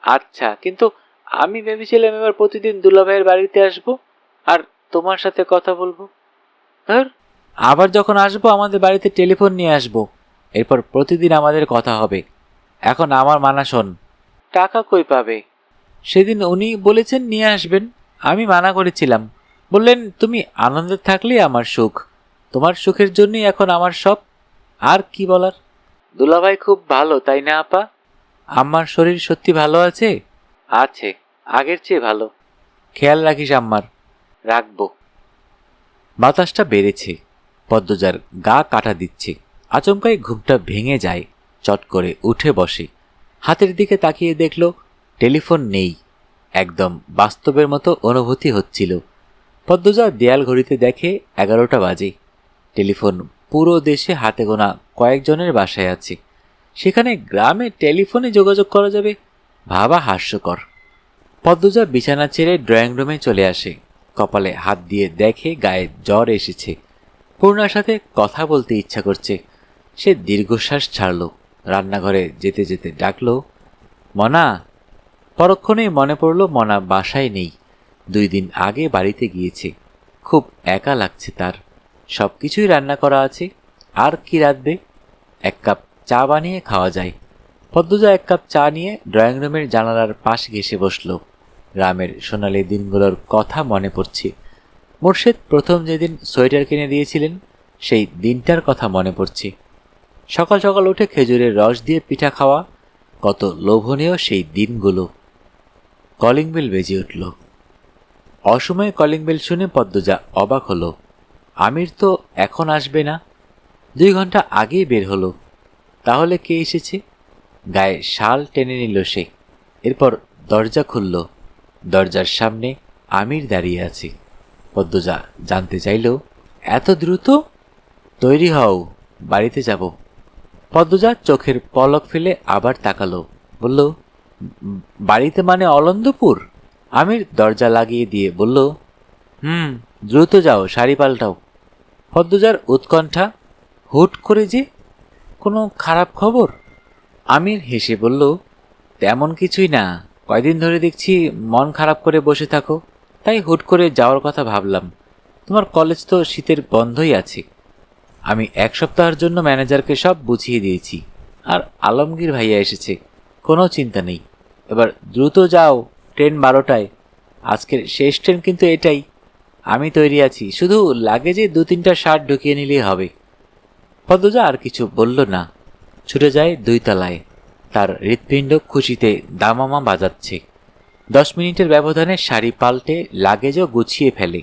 আচ্ছা, কিন্তু আমি ভেবেছিলাম এবার প্রতিদিন দুলাভাইয়ের বাড়িতে আসবো আর তোমার সাথে কথা বলবো। ধর, আবার যখন আসবো আমাদের বাড়িতে টেলিফোন নিয়ে আসবো। এরপর প্রতিদিন আমাদের কথা হবে। এখন আমার মানা শোন। টাকা কই পাবে? সেদিন উনি বলেছেন নিয়ে আসবেন। আমি মানা করেছিলাম। বললেন, তুমি আনন্দে থাকলেই আমার সুখ। তোমার সুখের জন্যই এখন আমার সব। আর কি বলার? দুলাভাই খুব ভালো, তাই না আপা? আম্মার শরীর সত্যি ভালো আছে? আছে, আগের চেয়ে ভালো। খেয়াল রাখিস আম্মার। রাখবো। বাতাসটা বেড়েছে। পদ্মজার গা কাটা দিচ্ছে। আচমকাই ঘুমটা ভেঙে যায়। চট করে উঠে বসে। হাতের দিকে তাকিয়ে দেখল টেলিফোন নেই। একদম বাস্তবের মতো অনুভূতি হচ্ছিল। পদ্মজা দেয়াল ঘড়িতে দেখে 11টা বাজে। টেলিফোন পুরো দেশে হাতে গোনা কয়েকজনের বাসায় আছে। সেখানে গ্রামে টেলিফোনে যোগাযোগ করা যাবে, ভাবা হাস্যকর। পদ্মজা বিছানা ছেড়ে ড্রয়িং রুমে চলে আসে। কপালে হাত দিয়ে দেখে গায়ে জ্বর এসেছে। পূর্ণার সাথে কথা বলতে ইচ্ছা করছে। সে দীর্ঘশ্বাস ছাড়ল। রান্নাঘরে যেতে যেতে ডাকল, মনা। পরক্ষণেই মনে পড়ল মনা বাসায় নেই। 2 দিন আগে বাড়িতে গিয়েছে। খুব একা লাগছে তার। সবকিছুই রান্না করা আছে, আর কি রাঁধবে? 1 কাপ চা বানিয়ে খাওয়া যায়। পদ্মজা 1 কাপ চা নিয়ে ড্রয়িং রুমের জানালার পাশে ঘেঁষে বসল। গ্রামের সোনালি দিনগুলোর কথা মনে পড়ছে। মোর্শেদ প্রথম যেদিন সোয়েটার কিনে দিয়েছিলেন, সেই দিনটার কথা মনে পড়ছে। সকাল সকাল উঠে খেজুরের রস দিয়ে পিঠা খাওয়া, কত লোভনীয় সেই দিনগুলো। কলিং বেল বেজে উঠল। অসময়ে কলিং বেল শুনে পদ্মজা অবাক হলো। আমির তো এখন আসবে না। 2 ঘন্টা আগেই বের হলো। তাহলে কে এসেছে? গায়ে শাল টেনে নিল সে। এরপর দরজা খুলল। দরজার সামনে আমির দাঁড়িয়ে আছে। পদ্মজা জানতে চাইল, এত দ্রুত? তৈরি হও, বাড়িতে যাব। পদ্মজা চোখের পলক ফেলে আবার তাকালো, বলল, বাড়িতে মানে অলন্দপুর? আমির দরজা লাগিয়ে দিয়ে বলল, দ্রুত যাও, শাড়ি পাল্টাও। পদ্মজার উৎকণ্ঠা, হুট করে যে, কোনো খারাপ খবর? আমির হেসে বলল, তেমন কিছুই না, কয়দিন ধরে দেখছি মন খারাপ করে বসে থাকো, তাই হুট করে যাওয়ার কথা ভাবলাম। তোমার কলেজ তো শীতের বন্ধই আছে। আমি 1 সপ্তাহের জন্য ম্যানেজারকে সব বুঝিয়ে দিয়েছি, আর আলমগীর ভাইয়া এসেছে, কোনো চিন্তা নেই। এবার দ্রুত যাও, ট্রেন 12টায়। আজকের শেষ ট্রেন কিন্তু এটাই। আমি তৈরি আছি, শুধু লাগেজে 2-3টা শার্ট ঢুকিয়ে নিলেই হবে। পদ্মজা আর কিছু বলল না, ছুটে যায় 2 তলায়। তার হৃৎপিণ্ড খুশিতে দামামা বাজাচ্ছে। 10 মিনিটের ব্যবধানে শাড়ি পাল্টে লাগেজও গুছিয়ে ফেলে।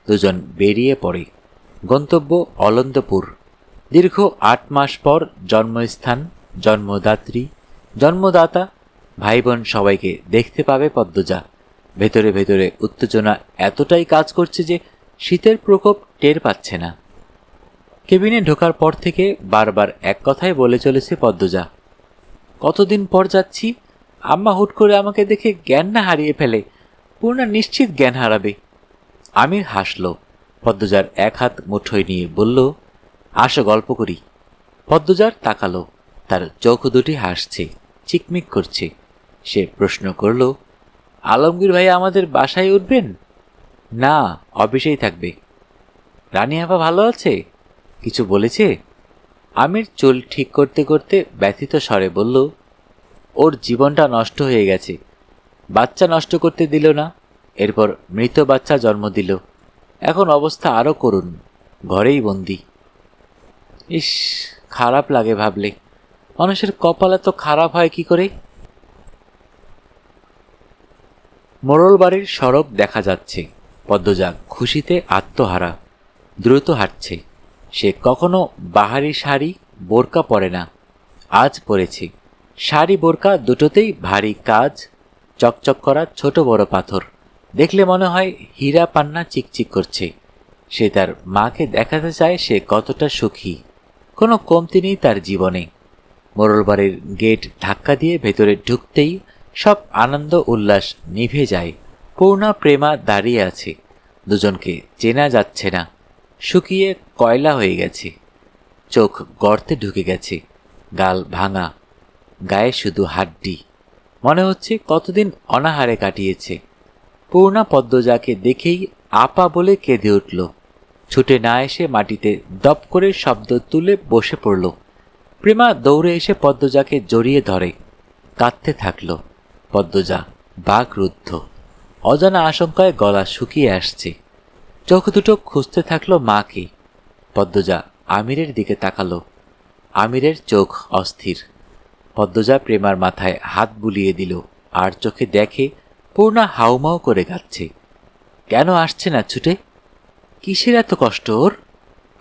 দুজন বেরিয়ে পড়ে। গন্তব্য অলন্দপুর। দীর্ঘ 8 মাস পর জন্মস্থান, জন্মদাত্রী, জন্মদাতা, ভাই বোন সবাইকে দেখতে পাবে পদ্মজা। ভেতরে ভেতরে উত্তেজনা এতটাই কাজ করছে যে শীতের প্রকোপ টের পাচ্ছে না। কেবিনে ঢোকার পর থেকে বারবার এক কথাই বলে চলেছে পদ্মজা, কতদিন পর যাচ্ছি, আম্মা হুট করে আমাকে দেখে জ্ঞান না হারিয়ে ফেলে, পূর্ণা নিশ্চিত জ্ঞান হারাবে। আমির হাসল, পদ্মজার এক হাত মুঠোয় নিয়ে বলল, আসো গল্প করি। পদ্মজার তাকালো, তার চোখ দুটি হাসছে, চিকমিক করছে। সে প্রশ্ন করল, আলমগীর ভাই আমাদের বাসায় উঠবেন? না, অফিসেই থাকবে। রানী আপা ভালো আছে? কিছু বলেছে? আমির চুল ঠিক করতে করতে ব্যথিত স্বরে বলল, ওর জীবনটা নষ্ট হয়ে গেছে। বাচ্চা নষ্ট করতে দিল না, এরপর মৃত বাচ্চা জন্ম দিল। এখন অবস্থা আরও করুণ, ঘরেই বন্দি। ইস, খারাপ লাগে ভাবলে। মানুষের কপাল এত খারাপ হয় কি করে? মোড়ল বাড়ির সড়ক দেখা যাচ্ছে। পদ্মজা খুশিতে আত্মহারা, দ্রুত হাঁটছে। সে কখনো বাহারি শাড়ি বোরকা পরে না, আজ পরেছে। শাড়ি বোরকা দুটোতেই ভারী কাজ, চকচক করা ছোট বড় পাথর। দেখলে মনে হয় হীরা পান্না চিকচিক করছে। সে তার মাকে দেখাতে চায় সে কতটা সুখী। কোনো কমতি নেই তার জীবনে। মোড়লবাড়ির গেট ধাক্কা দিয়ে ভেতরে ঢুকতেই সব আনন্দ উল্লাস নিভে যায়। পূর্ণা প্রেমা দাঁড়িয়ে আছে। দুজনকে চেনা যাচ্ছে না, শুকিয়ে কয়লা হয়ে গেছে। চোখ গর্তে ঢুকে গেছে, গাল ভাঙা, গায়ে শুধু হাড্ডি। মনে হচ্ছে কতদিন অনাহারে কাটিয়েছে। পূর্ণা পদ্মজাকে দেখেই আপা বলে কেঁদে উঠল। ছুটে না এসে মাটিতে দপ করে শব্দ তুলে বসে পড়ল। প্রেমা দৌড়ে এসে পদ্মজাকে জড়িয়ে ধরে, কাঁদতে থাকল। পদ্মজা বাকরুদ্ধ, অজানা আশঙ্কায় গলা শুকিয়ে আসছে। চোখ দুটো খুঁজতে থাকল মাকে। পদ্মজা আমিরের দিকে তাকালো। আমিরের চোখ অস্থির। পদ্মজা প্রেমার মাথায় হাত বুলিয়ে দিল, আর চোখে দেখে পূর্ণা হাউমাউ করে কাঁদছে। কেন আসছে না ছুটে? কিসের এত কষ্ট ওর?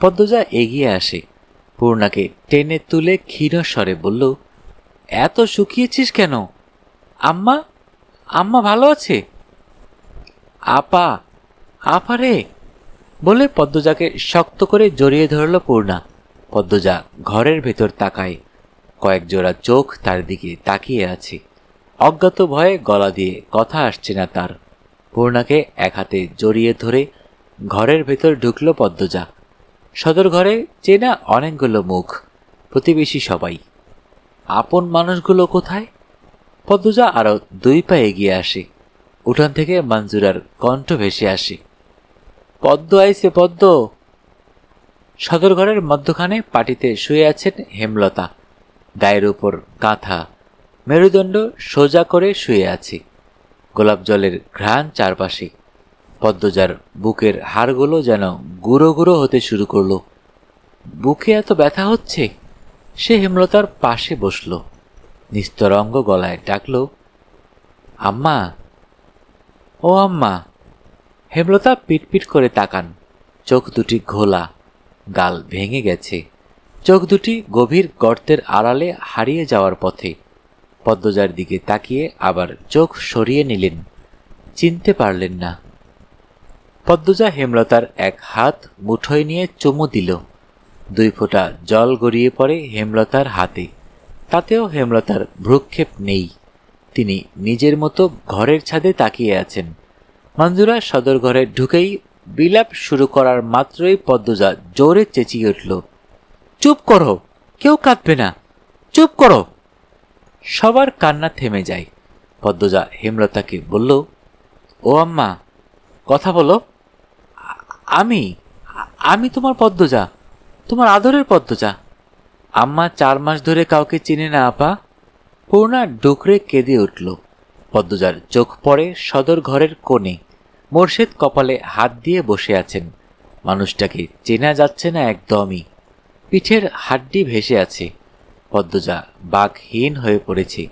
পদ্মজা এগিয়ে আসে, পূর্ণাকে টেনে তুলে ক্ষীণ স্বরে বলল, এত শুকিয়েছিস কেন? আম্মা, আম্মা ভালো আছে? আপা, আপা রে বলে পদ্মজাকে শক্ত করে জড়িয়ে ধরল পূর্ণা। পদ্মজা ঘরের ভেতর তাকায়। কয়েক জোড়া চোখ তার দিকে তাকিয়ে আছে। অজ্ঞাত ভয়ে গলা দিয়ে কথা আসছে না তার। পূর্ণাকে এক হাতে জড়িয়ে ধরে ঘরের ভেতর ঢুকল পদ্মজা। সদর ঘরে চেনা অনেকগুলো মুখ, প্রতিবেশী সবাই। আপন মানুষগুলো কোথায়? পদ্মজা আরো 2 পা এগিয়ে আসে। উঠান থেকে মঞ্জুরার কণ্ঠ ভেসে আসে, পদ্ম আইছে, পদ্ম। সদর ঘরের মধ্যখানে পাটিতে শুয়ে আছেন হেমলতা। গায়ের উপর কাঁথা, মেরুদণ্ড সোজা করে শুয়ে আছে। গোলাপ জলের ঘ্রাণ চারপাশে। পদ্মজার বুকের হাড়গুলো যেন গুঁড়ো গুঁড়ো হতে শুরু করলো। বুকে এত ব্যথা হচ্ছে। সে হেমলতার পাশে বসল, নিস্তরঙ্গ গলায় ডাকল, আম্মা, ও আম্মা। হেমলতা পিটপিট করে তাকান, চোখ দুটি ঘোলা, গাল ভেঙে গেছে। চোখ দুটি গভীর গর্তের আড়ালে হারিয়ে যাওয়ার পথে। পদ্মজার দিকে তাকিয়ে আবার চোখ সরিয়ে নিলেন, চিনতে পারলেন না। পদ্মজা হেমলতার এক হাত মুঠোয় নিয়ে চুমু দিল। 2 ফোঁটা জল গড়িয়ে পড়ে হেমলতার হাতে। তাতেও হেমলতার ভ্রুক্ষেপ নেই। তিনি নিজের মতো ঘরের ছাদে তাকিয়ে আছেন। মঞ্জুরা সদর ঘরে ঢুকেই বিলাপ শুরু করার মাত্রই পদ্মজা জোরে চেঁচিয়ে উঠল, চুপ করো, কেউ কাঁদবে না, চুপ করো। সবার কান্না থেমে যায়। পদ্মজা হেমলতাকে বলল, ও আম্মা, কথা বলো। আমি আমি তোমার পদ্মজা, তোমার আদরের পদ্মজা। আম্মা 4 মাস ধরে কাউকে চিনে না আপা। পূর্ণা ডুকরে কেঁদে উঠল। পদ্মজার চোখ পড়ে সদর ঘরের কোণে। মোর্শেদ কপালে হাত দিয়ে বসে আছেন। মানুষটাকে চেনা যাচ্ছে না একদমই। পিঠের হাড্ডি ভেসে আছে। পদ্মজা বাকহীন হয়ে পড়েছে।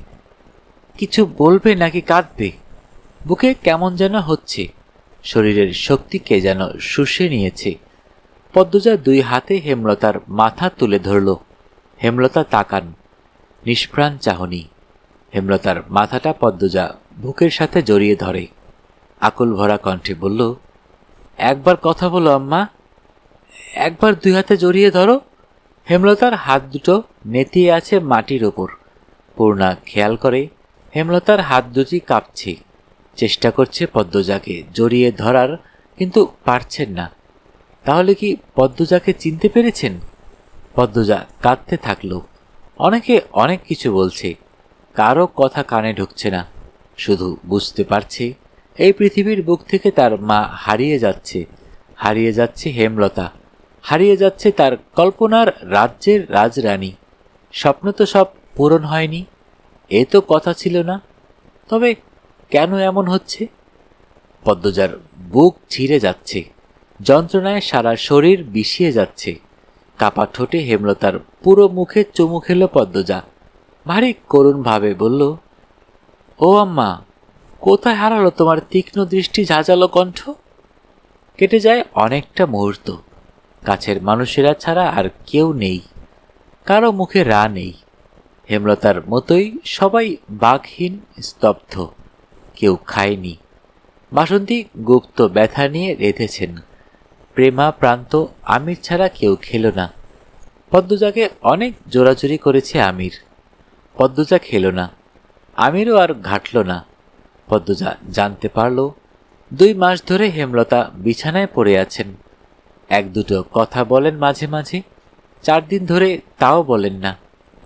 কিছু বলবে নাকি কাঁদবে? বুকে কেমন যেন হচ্ছে। শরীরের শক্তি কে যেন শুষে নিয়েছে। পদ্মজা 2 হাতে হেমলতার মাথা তুলে ধরল। হেমলতা তাকান, নিষ্প্রাণ চাহনি। হেমলতার মাথাটা পদ্মজা বুকের সাথে জড়িয়ে ধরে। আকুল ভরা কণ্ঠে বলল, একবার কথা বলো আম্মা, একবার 2 হাতে জড়িয়ে ধরো। হেমলতার হাত দুটো নেতিয়ে আছে মাটির ওপর। পূর্ণা খেয়াল করে হেমলতার হাত দুটি কাঁপছে। চেষ্টা করছে পদ্মজাকে জড়িয়ে ধরার, কিন্তু পারছেন না। তাহলে কি পদ্মজাকে চিনতে পেরেছেন? পদ্মজা কাঁদতে থাকল। অনেকে অনেক কিছু বলছে, কারো কথা কানে ঢুকছে না। শুধু বুঝতে পারছে এই পৃথিবীর বুক থেকে তার মা হারিয়ে যাচ্ছে। হারিয়ে যাচ্ছে হেমলতা, হারিয়ে যাচ্ছে তার কল্পনার রাজ্যের রাজরানী। স্বপ্ন তো সব পূরণ হয়নি, এ তো কথা ছিল না। তবে কেন এমন হচ্ছে? পদ্মজার বুক ছিঁড়ে যাচ্ছে। যন্ত্রণায় সারা শরীর বিষিয়ে যাচ্ছে। কাপা ঠোঁটে হেমলতার পুরো মুখে চুমু খেল পদ্মজা। ভারী করুণ ভাবে বলল, ও আম্মা, কোথায় হারালো তোমার তীক্ষ্ণ দৃষ্টি, ঝাঁঝালো কণ্ঠ? কেটে যায় অনেকটা মুহূর্ত। কাছের মানুষেরা ছাড়া আর কেউ নেই। কারো মুখে রা নেই। হেমলতার মতোই সবাই বাকহীন, স্তব্ধ। কেউ খায়নি। বাসন্তী গুপ্ত ব্যথা নিয়ে রেঁধেছেন। প্রেমা প্রান্ত আমির ছাড়া কেউ খেল না। পদ্মজাকে অনেক জোরাজুরি করেছে আমির। পদ্মজা খেল না। আমিরও আর ঘাটল না। পদ্মজা জানতে পারল 2 মাস ধরে হেমলতা বিছানায় পড়ে আছেন। 1-2 কথা বলেন মাঝে মাঝে, 4 দিন ধরে তাও বলেন না।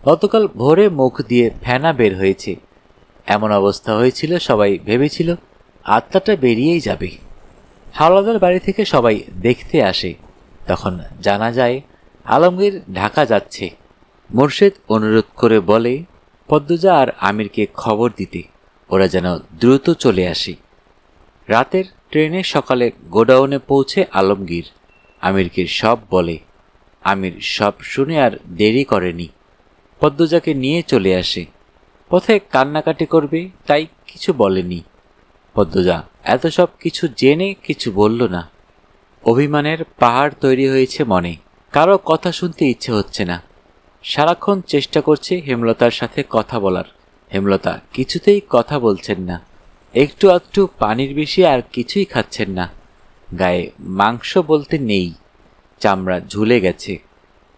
গতকাল ভোরে মুখ দিয়ে ফেনা বের হয়েছে। এমন অবস্থা হয়েছিল সবাই ভেবেছিল আত্মাটা বেরিয়েই যাবে। হাওলাদার বাড়ি থেকে সবাই দেখতে আসে। তখন জানা যায় আলমগীর ঢাকা যাচ্ছে। মোর্শেদ অনুরোধ করে বলে পদ্মজা আর আমিরকে খবর দিতে, ওরা যেন দ্রুত চলে আসে। রাতের ট্রেনে সকালে গোডাউনে পৌঁছে আলমগীর আমিরকে সব বলে। আমির সব শুনে আর দেরি করেনি। পদ্মজাকে নিয়ে চলে আসে। পথে কান্নাকাটি করবে তাই কিছু বলেনি। পদ্মজা এত সব কিছু জেনে কিছু বলল না। অভিমানের পাহাড় তৈরি হয়েছে মনে। কারো কথা শুনতে ইচ্ছে হচ্ছে না। সারাক্ষণ চেষ্টা করছে হেমলতার সাথে কথা বলার। হেমলতা কিছুতেই কথা বলছেন না। একটু আধটু পানির বেশি আর কিছুই খাচ্ছেন না। গায়ে মাংস বলতে নেই, চামড়া ঝুলে গেছে।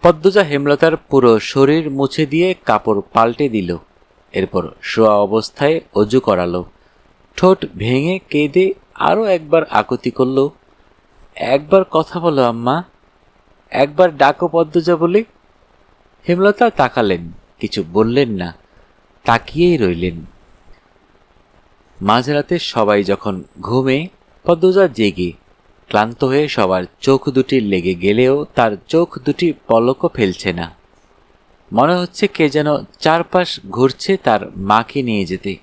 পদ্মজা হেমলতার পুরো শরীর মুছে দিয়ে কাপড় পাল্টে দিল। এরপর শোয়া অবস্থায় অজু করালো। ঠোঁট ভেঙে কেঁদে আরও একবার আকুতি করল, একবার কথা বলো আম্মা, একবার ডাকো পদ্মজা বলে। হেমলতা তাকালেন, কিছু বললেন না, তাকিয়েই রইলেন। মাঝরাতে সবাই যখন ঘুমে, পদ্মজা জেগে। ক্লান্ত হয়ে সবার চোখ দুটি লেগে গেলেও তার চোখ দুটি পলকও ফেলছে না। মনে হচ্ছে কে যেন চারপাশ ঘুরছে তার মাকে নিয়ে যেতে।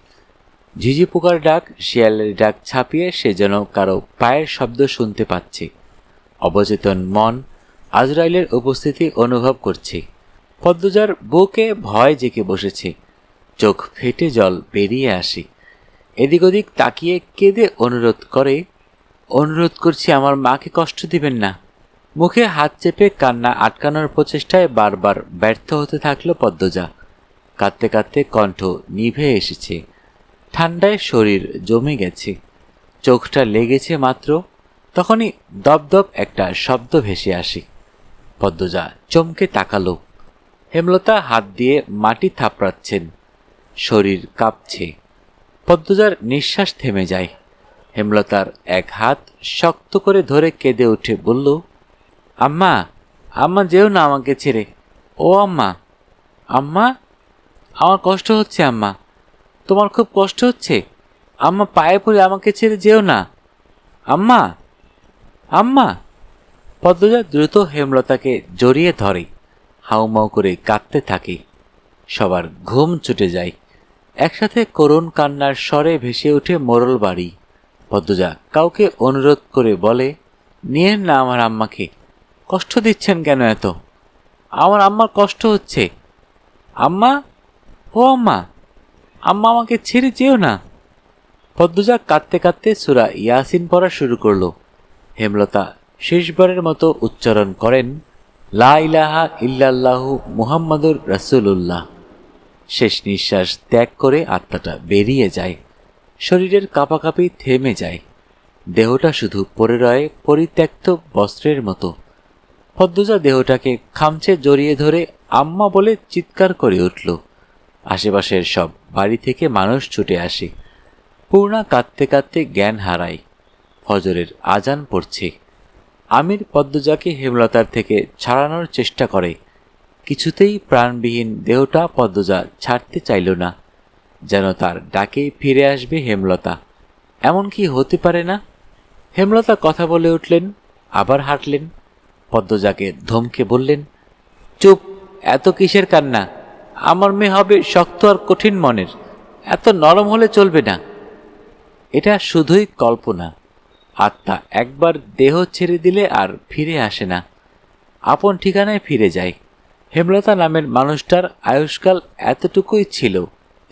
ঝিঝি পোকার ডাক, শিয়ালের ডাক ছাপিয়ে সে যেন কারো পায়ের শব্দ শুনতে পাচ্ছে। অবচেতন মন আজরাইলের উপস্থিতি অনুভব করছে। পদ্মজার বুকে ভয় জেঁকে বসেছে। চোখ ফেটে জল বেরিয়ে আসে। এদিক ওদিক তাকিয়ে কেঁদে অনুরোধ করছি আমার মাকে কষ্ট দিবেন না, মুখে হাত চেপে কান্না আটকানোর প্রচেষ্টায় বারবার ব্যর্থ হতে থাকলো পদ্মজা। কাঁদতে কাঁদতে কণ্ঠ নিভে এসেছে, ঠান্ডায় শরীর জমে গেছে, চোখটা লেগেছে মাত্র। তখনই দপদপ একটা শব্দ ভেসে আসে। পদ্মজা চমকে তাকালো। হেমলতা হাত দিয়ে মাটি থাপড়াচ্ছেন, শরীর কাঁপছে। পদ্মজার নিঃশ্বাস থেমে যায়। হেমলতার এক হাত শক্ত করে ধরে কেঁদে উঠে বলল, আম্মা, আম্মা যেও না আমাকে ছেড়ে। ও আম্মা, আম্মা, আমার কষ্ট হচ্ছে আম্মা, তোমার খুব কষ্ট হচ্ছে? আম্মা পায়ে পড়ে আমাকে ছেড়ে যেও না আম্মা, আম্মা। পদ্মজা দ্রুত হেমলতাকে জড়িয়ে ধরে, হাউমাউ করে কাঁদতে থাকে। সবার ঘুম ছুটে যায়। একসাথে করুণ কান্নার স্বরে ভেসে ওঠে মোড়ল বাড়ি। পদ্মজা কাউকে অনুরোধ করে বলে, নিয়েন না আমার আম্মাকে, কষ্ট দিচ্ছেন কেন এত? আমার আম্মার কষ্ট হচ্ছে। আম্মা, ও আম্মা, আম্মা আমাকে ছেড়ে যেও না। পদ্মজা কাঁদতে কাঁদতে সূরা ইয়াসিন পড়া শুরু করলো। হেমলতা শেষবারের মতো উচ্চারণ করেন, লা ইলাহা ইল্লাল্লাহু মুহাম্মাদুর রাসূলুল্লাহ। শেষ নিঃশ্বাস ত্যাগ করে আত্মাটা বেরিয়ে যায়। শরীরের কাঁপাকাঁপি থেমে যায়। দেহটা শুধু পড়ে রয় পরিত্যক্ত বস্ত্রের মতো। পদ্মজা দেহটাকে খামচে জড়িয়ে ধরে আম্মা বলে চিৎকার করে উঠল। আশেপাশের সব বাড়ি থেকে মানুষ ছুটে আসে। পূর্ণা কাঁদতে কাঁদতে জ্ঞান হারায়। ফজরের আজান পড়ছে। আমির পদ্মজাকে হেমলতার থেকে ছাড়ানোর চেষ্টা করে। কিছুতেই প্রাণবিহীন দেহটা পদ্মজা ছাড়তে চাইল না, যেন তার ডাকেই ফিরে আসবে হেমলতা। এমন কি হতে পারে না? হেমলতা কথা বলে উঠলেন, আবার হাঁটলেন। পদ্মজাকে ধমকে বললেন, চুপ, এত কিসের কান্না? আমার মেয়ে হবে শক্ত আর কঠিন মনের, এত নরম হলে চলবে না। এটা শুধুই কল্পনা। আত্মা একবার দেহ ছেড়ে দিলে আর ফিরে আসে না, আপন ঠিকানায় ফিরে যায়। হেমলতা নামের মানুষটার আয়ুষ্কাল এতটুকুই ছিল।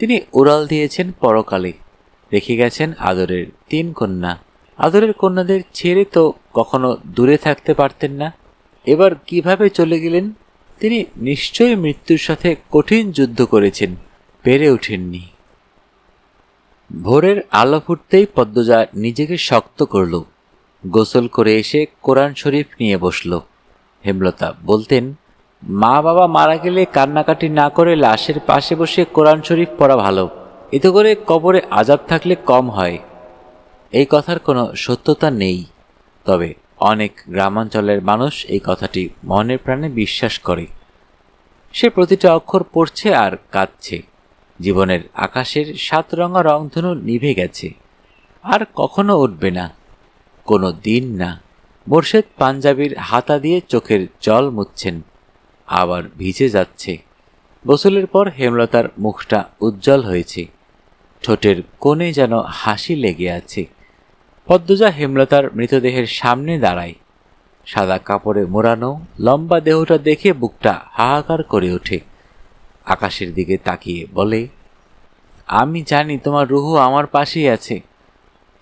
তিনি উড়াল দিয়েছেন পরকালে, রেখে গেছেন আদরের 3 কন্যা। আদরের কন্যাদের ছেড়ে তো কখনো দূরে থাকতে পারতেন না। এবার কিভাবে চলে গেলেন? তিনি নিশ্চয়ই মৃত্যুর সাথে কঠিন যুদ্ধ করেছেন, পেরে ওঠেননি। ভোরের আলো ফুটতেই পদ্মজা নিজেকে শক্ত করল। গোসল করে এসে কোরআন শরীফ নিয়ে বসল। হেমলতা বলতেন, মা বাবা মারা গেলে কান্নাকাটি না করে লাশের পাশে বসে কোরআন শরীফ পড়া ভালো, এতে করে কবরে আযাব থাকলে কম হয়। এই কথার কোনো সত্যতা নেই, তবে অনেক গ্রামাঞ্চলের মানুষ এই কথাটি মনে প্রাণে বিশ্বাস করে। সে প্রতিটা অক্ষর পড়ছে আর কাঁদছে। জীবনের আকাশের 7 রঙা রংধনু নিভে গেছে, আর কখনো উঠবে না, কোনো দিন না। মোর্শেদ পাঞ্জাবির হাতা দিয়ে চোখের জল মুছছেন, আবার ভিজে যাচ্ছে। গোসলের পর হেমলতার মুখটা উজ্জ্বল হয়েছে, ঠোঁটের কোণে যেন হাসি লেগে আছে। পদ্মজা হেমলতার মৃতদেহের সামনে দাঁড়ায়। সাদা কাপড়ে মোড়ানো লম্বা দেহটা দেখে বুকটা হাহাকার করে ওঠে। আকাশের দিকে তাকিয়ে বলে, আমি জানি তোমার রুহু আমার পাশেই আছে।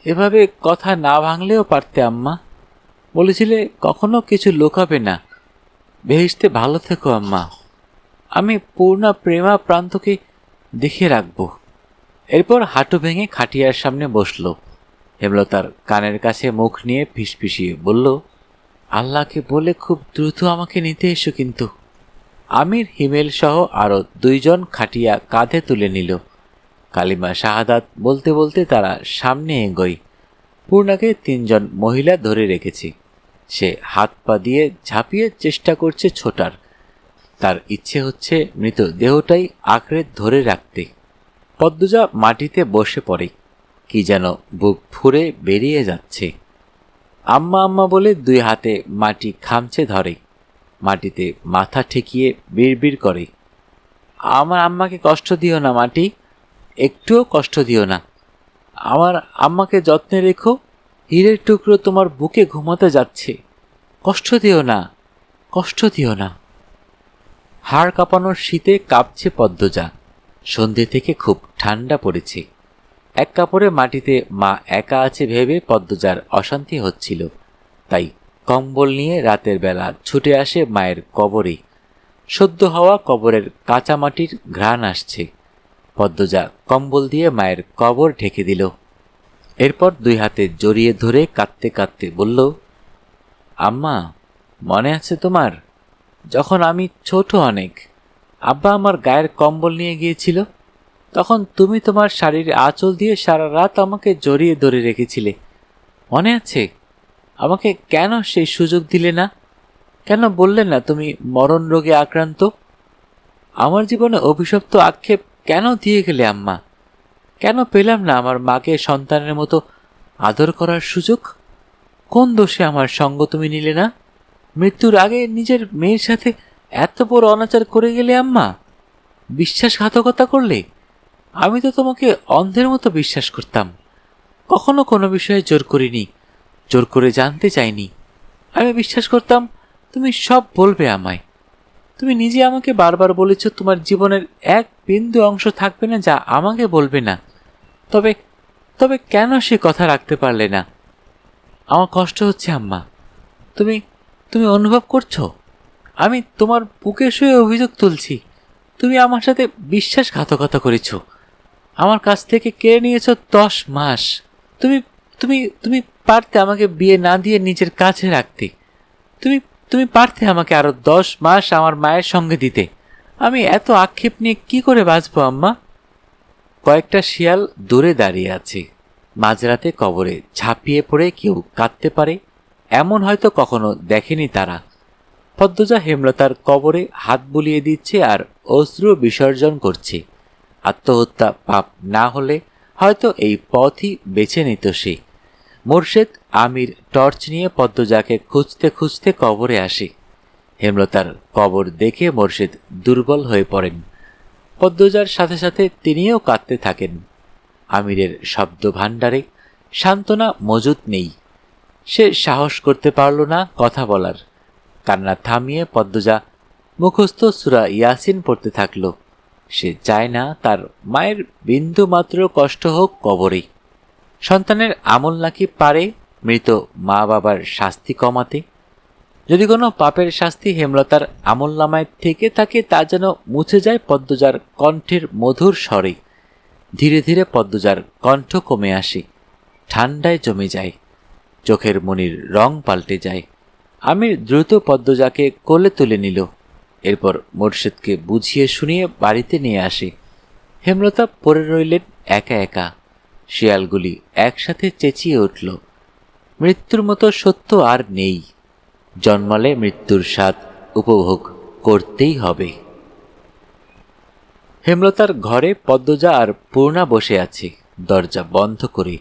এভাবে কথা না ভাঙলেও পারতে আম্মা। বলেছিলে কখনো কিছু লুকাবে না। বেহেশতে ভালো থেকো আম্মা। আমি পূর্ণা প্রেমা প্রান্তকে দেখে রাখব। এরপর হাঁটু ভেঙে খাটিয়ার সামনে বসল। হেমলতার কানের কাছে মুখ নিয়ে ফিসফিসিয়ে বলল, আল্লাহকে বলে খুব দ্রুত আমাকে নিতে এসো কিন্তু। আমির হিমেল সহ আরো 2 জন খাটিয়া কাঁধে তুলে নিল। কালিমা শাহাদাত বলতে বলতে তারা সামনে এগোয়। পূর্ণাকে 3 জন মহিলা ধরে রেখেছে। সে হাত পা দিয়ে ঝাঁপিয়ে চেষ্টা করছে ছোটার। তার ইচ্ছে হচ্ছে মৃত দেহটাই আঁকড়ে ধরে রাখতে। পদ্মজা মাটিতে বসে পড়ে, কি যেন বুক ফুঁড়ে বেরিয়ে যাচ্ছে। আম্মা আম্মা বলে 2 হাতে মাটি খামচে ধরে, মাটিতে মাথা ঠেকিয়ে বিড়বিড় করে, আমার আম্মাকে কষ্ট দিও না মাটি, একটুও কষ্ট দিও না। আমার আম্মাকে যত্নে রেখো, হীরের টুকরো তোমার বুকে ঘুমাতে যাচ্ছে, কষ্ট দিও না, কষ্ট দিও না। হাড় কাঁপানোর শীতে কাঁপছে পদ্মজা। সন্ধে থেকে খুব ঠান্ডা পড়েছে। এক কাপড়ে মাটিতে মা একা আছে ভেবে পদ্মজার অশান্তি হচ্ছিল, তাই কম্বল নিয়ে রাতের বেলা ছুটে আসে মায়ের কবরে। সদ্য হওয়া কবরের কাঁচামাটির ঘ্রাণ আসছে। পদ্মজা কম্বল দিয়ে মায়ের কবর ঢেকে দিল। এরপর দুই হাতে জড়িয়ে ধরে কাঁদতে কাঁদতে বলল, আম্মা, মনে আছে তোমার, যখন আমি ছোট অনেক, আব্বা আমার গায়ের কম্বল নিয়ে গিয়েছিল, তখন তুমি তোমার শাড়ির আঁচল দিয়ে সারা রাত আমাকে জড়িয়ে ধরে রেখেছিলে। মনে আছে? আমাকে কেন সেই সুযোগ দিলে না? কেন বললে না তুমি মরণ রোগে আক্রান্ত? আমার জীবনে অভিশপ্ত আক্ষেপ কেন দিয়ে গেলে আম্মা? কেন পেলাম না আমার মাকে সন্তানের মতো আদর করার সুযোগ? কোন দোষে আমার সঙ্গ তুমি নিলে না? মৃত্যুর আগে নিজের মেয়ের সাথে এত বড় অনাচার করে গেলে আম্মা। বিশ্বাসঘাতকতা করলে। আমি তো তোমাকে অন্ধের মতো বিশ্বাস করতাম, কখনো কোনো বিষয়ে জোর করিনি, জোর করে জানতে চাইনি। আমি বিশ্বাস করতাম তুমি সব বলবে আমায়। তুমি নিজে আমাকে বারবার বলেছ তোমার জীবনের এক বিন্দু অংশ থাকবে না যা আমাকে বলবে না। তবে তবে কেন সে কথা রাখতে পারলে না? আমার কষ্ট হচ্ছে আম্মা। তুমি তুমি অনুভব করছো আমি তোমার বুকে শুয়ে অভিযোগ তুলছি? তুমি আমার সাথে বিশ্বাসঘাতকতা করেছ, আমার কাছ থেকে কেড়ে নিয়েছ 10 মাস। তুমি তুমি তুমি পারতে আমাকে বিয়ে না দিয়ে নিজের কাছে রাখতে। তুমি তুমি পারতে আমাকে আরো 10 মাস আমার মায়ের সঙ্গে দিতে। আমি এত আক্ষেপ নিয়ে কি করে বাঁচবো আম্মা? কয়েকটা শিয়াল দূরে দাঁড়িয়ে আছে। মাঝরাতে কবরে ঝাঁপিয়ে পড়ে কেউ কাঁদতে পারে এমন হয়তো কখনো দেখেনি তারা। পদ্মজা হেমলতার কবরে হাত বুলিয়ে দিচ্ছে আর অশ্রু বিসর্জন করছে। আত্মহত্যা পাপ না হলে হয়তো এই পথই বেছে নিত সে। মোর্শেদ আমির টর্চ নিয়ে পদ্মজাকে খুঁজতে খুঁজতে কবরে আসে। হেমলতার কবর দেখে মোর্শেদ দুর্বল হয়ে পড়েন। পদ্মজার সাথে সাথে তিনিও কাঁদতে থাকেন। আমিরের শব্দ ভাণ্ডারে সান্ত্বনা মজুদ নেই। সে সাহস করতে পারল না কথা বলার। কান্না থামিয়ে পদ্মজা মুখস্থ সূরা ইয়াসিন পড়তে থাকল। সে চায় না তার মায়ের বিন্দু মাত্র কষ্ট হোক কবরে। সন্তানের আমল নাকি পারে মৃত মা বাবার শাস্তি কমাতে। যদি কোনো পাপের শাস্তি হেমলতার আমলনামায় থেকে থাকে তা যেন মুছে যায় পদ্মজার কণ্ঠের মধুর স্বরে। ধীরে ধীরে পদ্মজার কণ্ঠ কমে আসে, ঠান্ডায় জমে যায়, চোখের মনির রং পাল্টে যায়। আমির দ্রুত পদ্মজাকে কোলে তুলে নিল। এরপর মোর্শেদকে বুঝিয়ে শুনিয়ে বাড়িতে নিয়ে আসে। হেমলতা পড়ে রইলেন একা একা। শিয়ালগুলি একসাথে চেঁচিয়ে উঠল, মৃত্যুর মতো সত্য আর নেই। জন্মালে মৃত্যুর স্বাদ উপভোগ করতেই হবে। হেমলতার ঘরে পদ্মজা আর পূর্ণা বসে আছে, দরজা বন্ধ করে।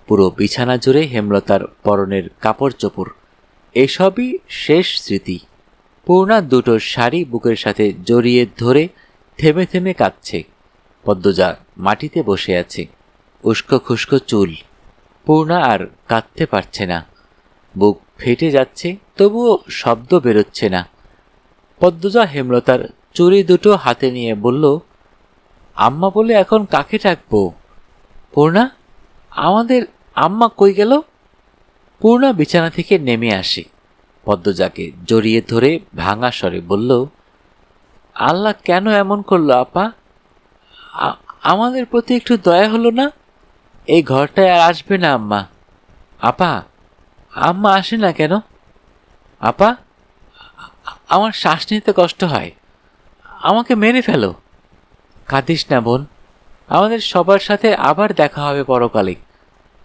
পুরো বিছানা জুড়ে হেমলতার পরনের কাপড় চোপড়। এসবই শেষ স্মৃতি। পূর্ণা দুটো শাড়ি বুকের সাথে জড়িয়ে ধরে থেমে থেমে কাঁদছে। পদ্মজা মাটিতে বসে আছে, উস্কো খুস্কো চুল। পূর্ণা আর কাঁদতে পারছে না, বুক ফেটে যাচ্ছে, তবুও শব্দ বেরোচ্ছে না। পদ্মজা হেমলতার চুড়ি দুটো হাতে নিয়ে বলল, আম্মা বলে এখন কাকে ডাকবো? পূর্ণা, আমাদের আম্মা কই গেল? পূর্ণা বিছানা থেকে নেমে আসে, পদ্মজাকে জড়িয়ে ধরে ভাঙা স্বরে বলল, আল্লাহ কেন এমন করলো আপা? আমাদের প্রতি একটু দয়া হলো না? এই ঘরটায় আর আসবে না আম্মা। আপা, আম্মা আসে না কেন? আপা, আমার শ্বাস নিতে কষ্ট হয়, আমাকে মেরে ফেলো। কাঁদিস না বোন, আমাদের সবার সাথে আবার দেখা হবে পরকালে।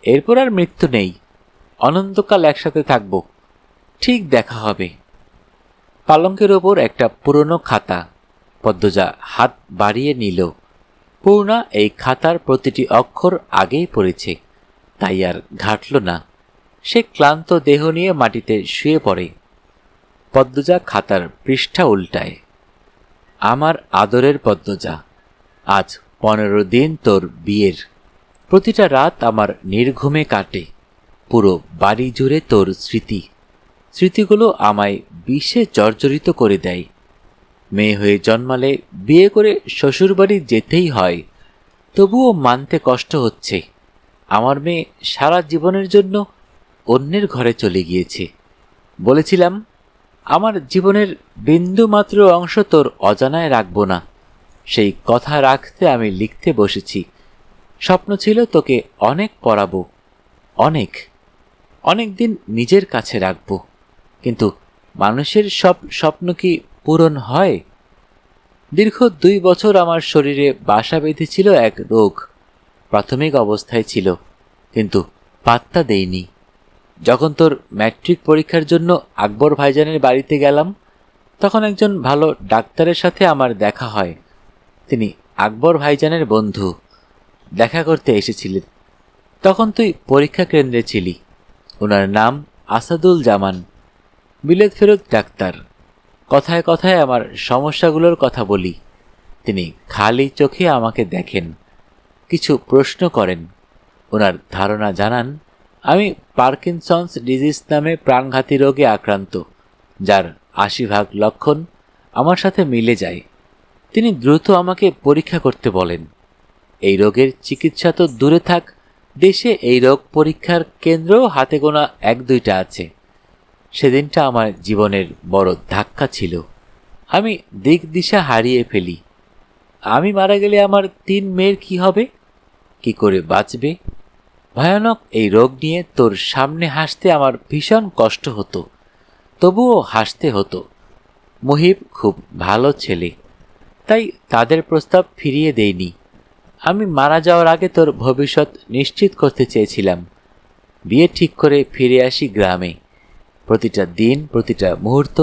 এরপর আর মৃত্যু নেই, অনন্তকাল একসাথে থাকবো, ঠিক দেখা হবে। পালঙ্কের ওপর একটা পুরনো খাতা। পদ্মজা হাত বাড়িয়ে নিল। পূর্ণা এই খাতার প্রতিটি অক্ষর আগেই পড়েছে, তাই আর ঘাটল না। সে ক্লান্ত দেহ নিয়ে মাটিতে শুয়ে পড়ে। পদ্মজা খাতার পৃষ্ঠা উল্টায়। আমার আদরের পদ্মজা, আজ 15 দিন তোর বিয়ের। প্রতিটা রাত আমার নির্ঘুমে কাটে। পুরো বাড়ি জুড়ে তোর স্মৃতি। স্মৃতিগুলো আমায় বিষে জর্জরিত করে দেয়। মেয়ে হয়ে জন্মালে বিয়ে করে শ্বশুরবাড়ি যেতেই হয়, তবুও মানতে কষ্ট হচ্ছে। আমার মেয়ে সারা জীবনের জন্য অন্যের ঘরে চলে গিয়েছে। বলেছিলাম, আমার জীবনের বিন্দুমাত্র অংশ তোর অজানায় রাখব না। সেই কথা রাখতে আমি লিখতে বসেছি। স্বপ্ন ছিল তোকে অনেক পড়াবো, অনেক অনেক দিন নিজের কাছে রাখব। কিন্তু মানুষের সব স্বপ্ন কি পূরণ হয়? দীর্ঘ 2 বছর আমার শরীরে বাসা বেঁধেছিল এক রোগ। প্রাথমিক অবস্থায় ছিল, কিন্তু পাত্তা দেইনি। যখন তোর ম্যাট্রিক পরীক্ষার জন্য আকবর ভাইজানের বাড়িতে গেলাম, তখন একজন ভালো ডাক্তারের সাথে আমার দেখা হয়। তিনি আকবর ভাইজানের বন্ধু। দেখা করতে এসেছিলেন। তখন তুই পরীক্ষা কেন্দ্রে ছিলি। ওনার নাম আসাদুল জামান, বিলেত ফেরত ডাক্তার। কথায় কথায় আমার সমস্যাগুলোর কথা বলি। তিনি খালি চোখে আমাকে দেখেন, কিছু প্রশ্ন করেন। ওনার ধারণা জানান আমি পার্কিনসন্স ডিজিজ নামে প্রাণঘাতী রোগে আক্রান্ত, যার 80% লক্ষণ আমার সাথে মিলে যায়। তিনি দ্রুত আমাকে পরীক্ষা করতে বলেন। এই রোগের চিকিৎসা তো দূরে থাক, দেশে এই রোগ পরীক্ষার কেন্দ্রও হাতে গোনা 1-2টা আছে। সেদিনটা আমার জীবনের বড় ধাক্কা ছিল। আমি দিক দিশা হারিয়ে ফেলি। আমি মারা গেলে আমার 3 মেয়ের কি হবে? কি করে বাঁচবে? ভয়ানক এই রোগ নিয়ে তোর সামনে হাসতে আমার ভীষণ কষ্ট হতো, তবুও হাসতে হতো। মুহিব খুব ভালো ছেলে, তাই তাদের প্রস্তাব ফিরিয়ে দেইনি। আমি মারা যাওয়ার আগে তোর ভবিষ্যৎ নিশ্চিত করতে চেয়েছিলাম। বিয়ে ঠিক করে ফিরে আসি গ্রামে। প্রতিটা দিন, প্রতিটা মুহূর্ত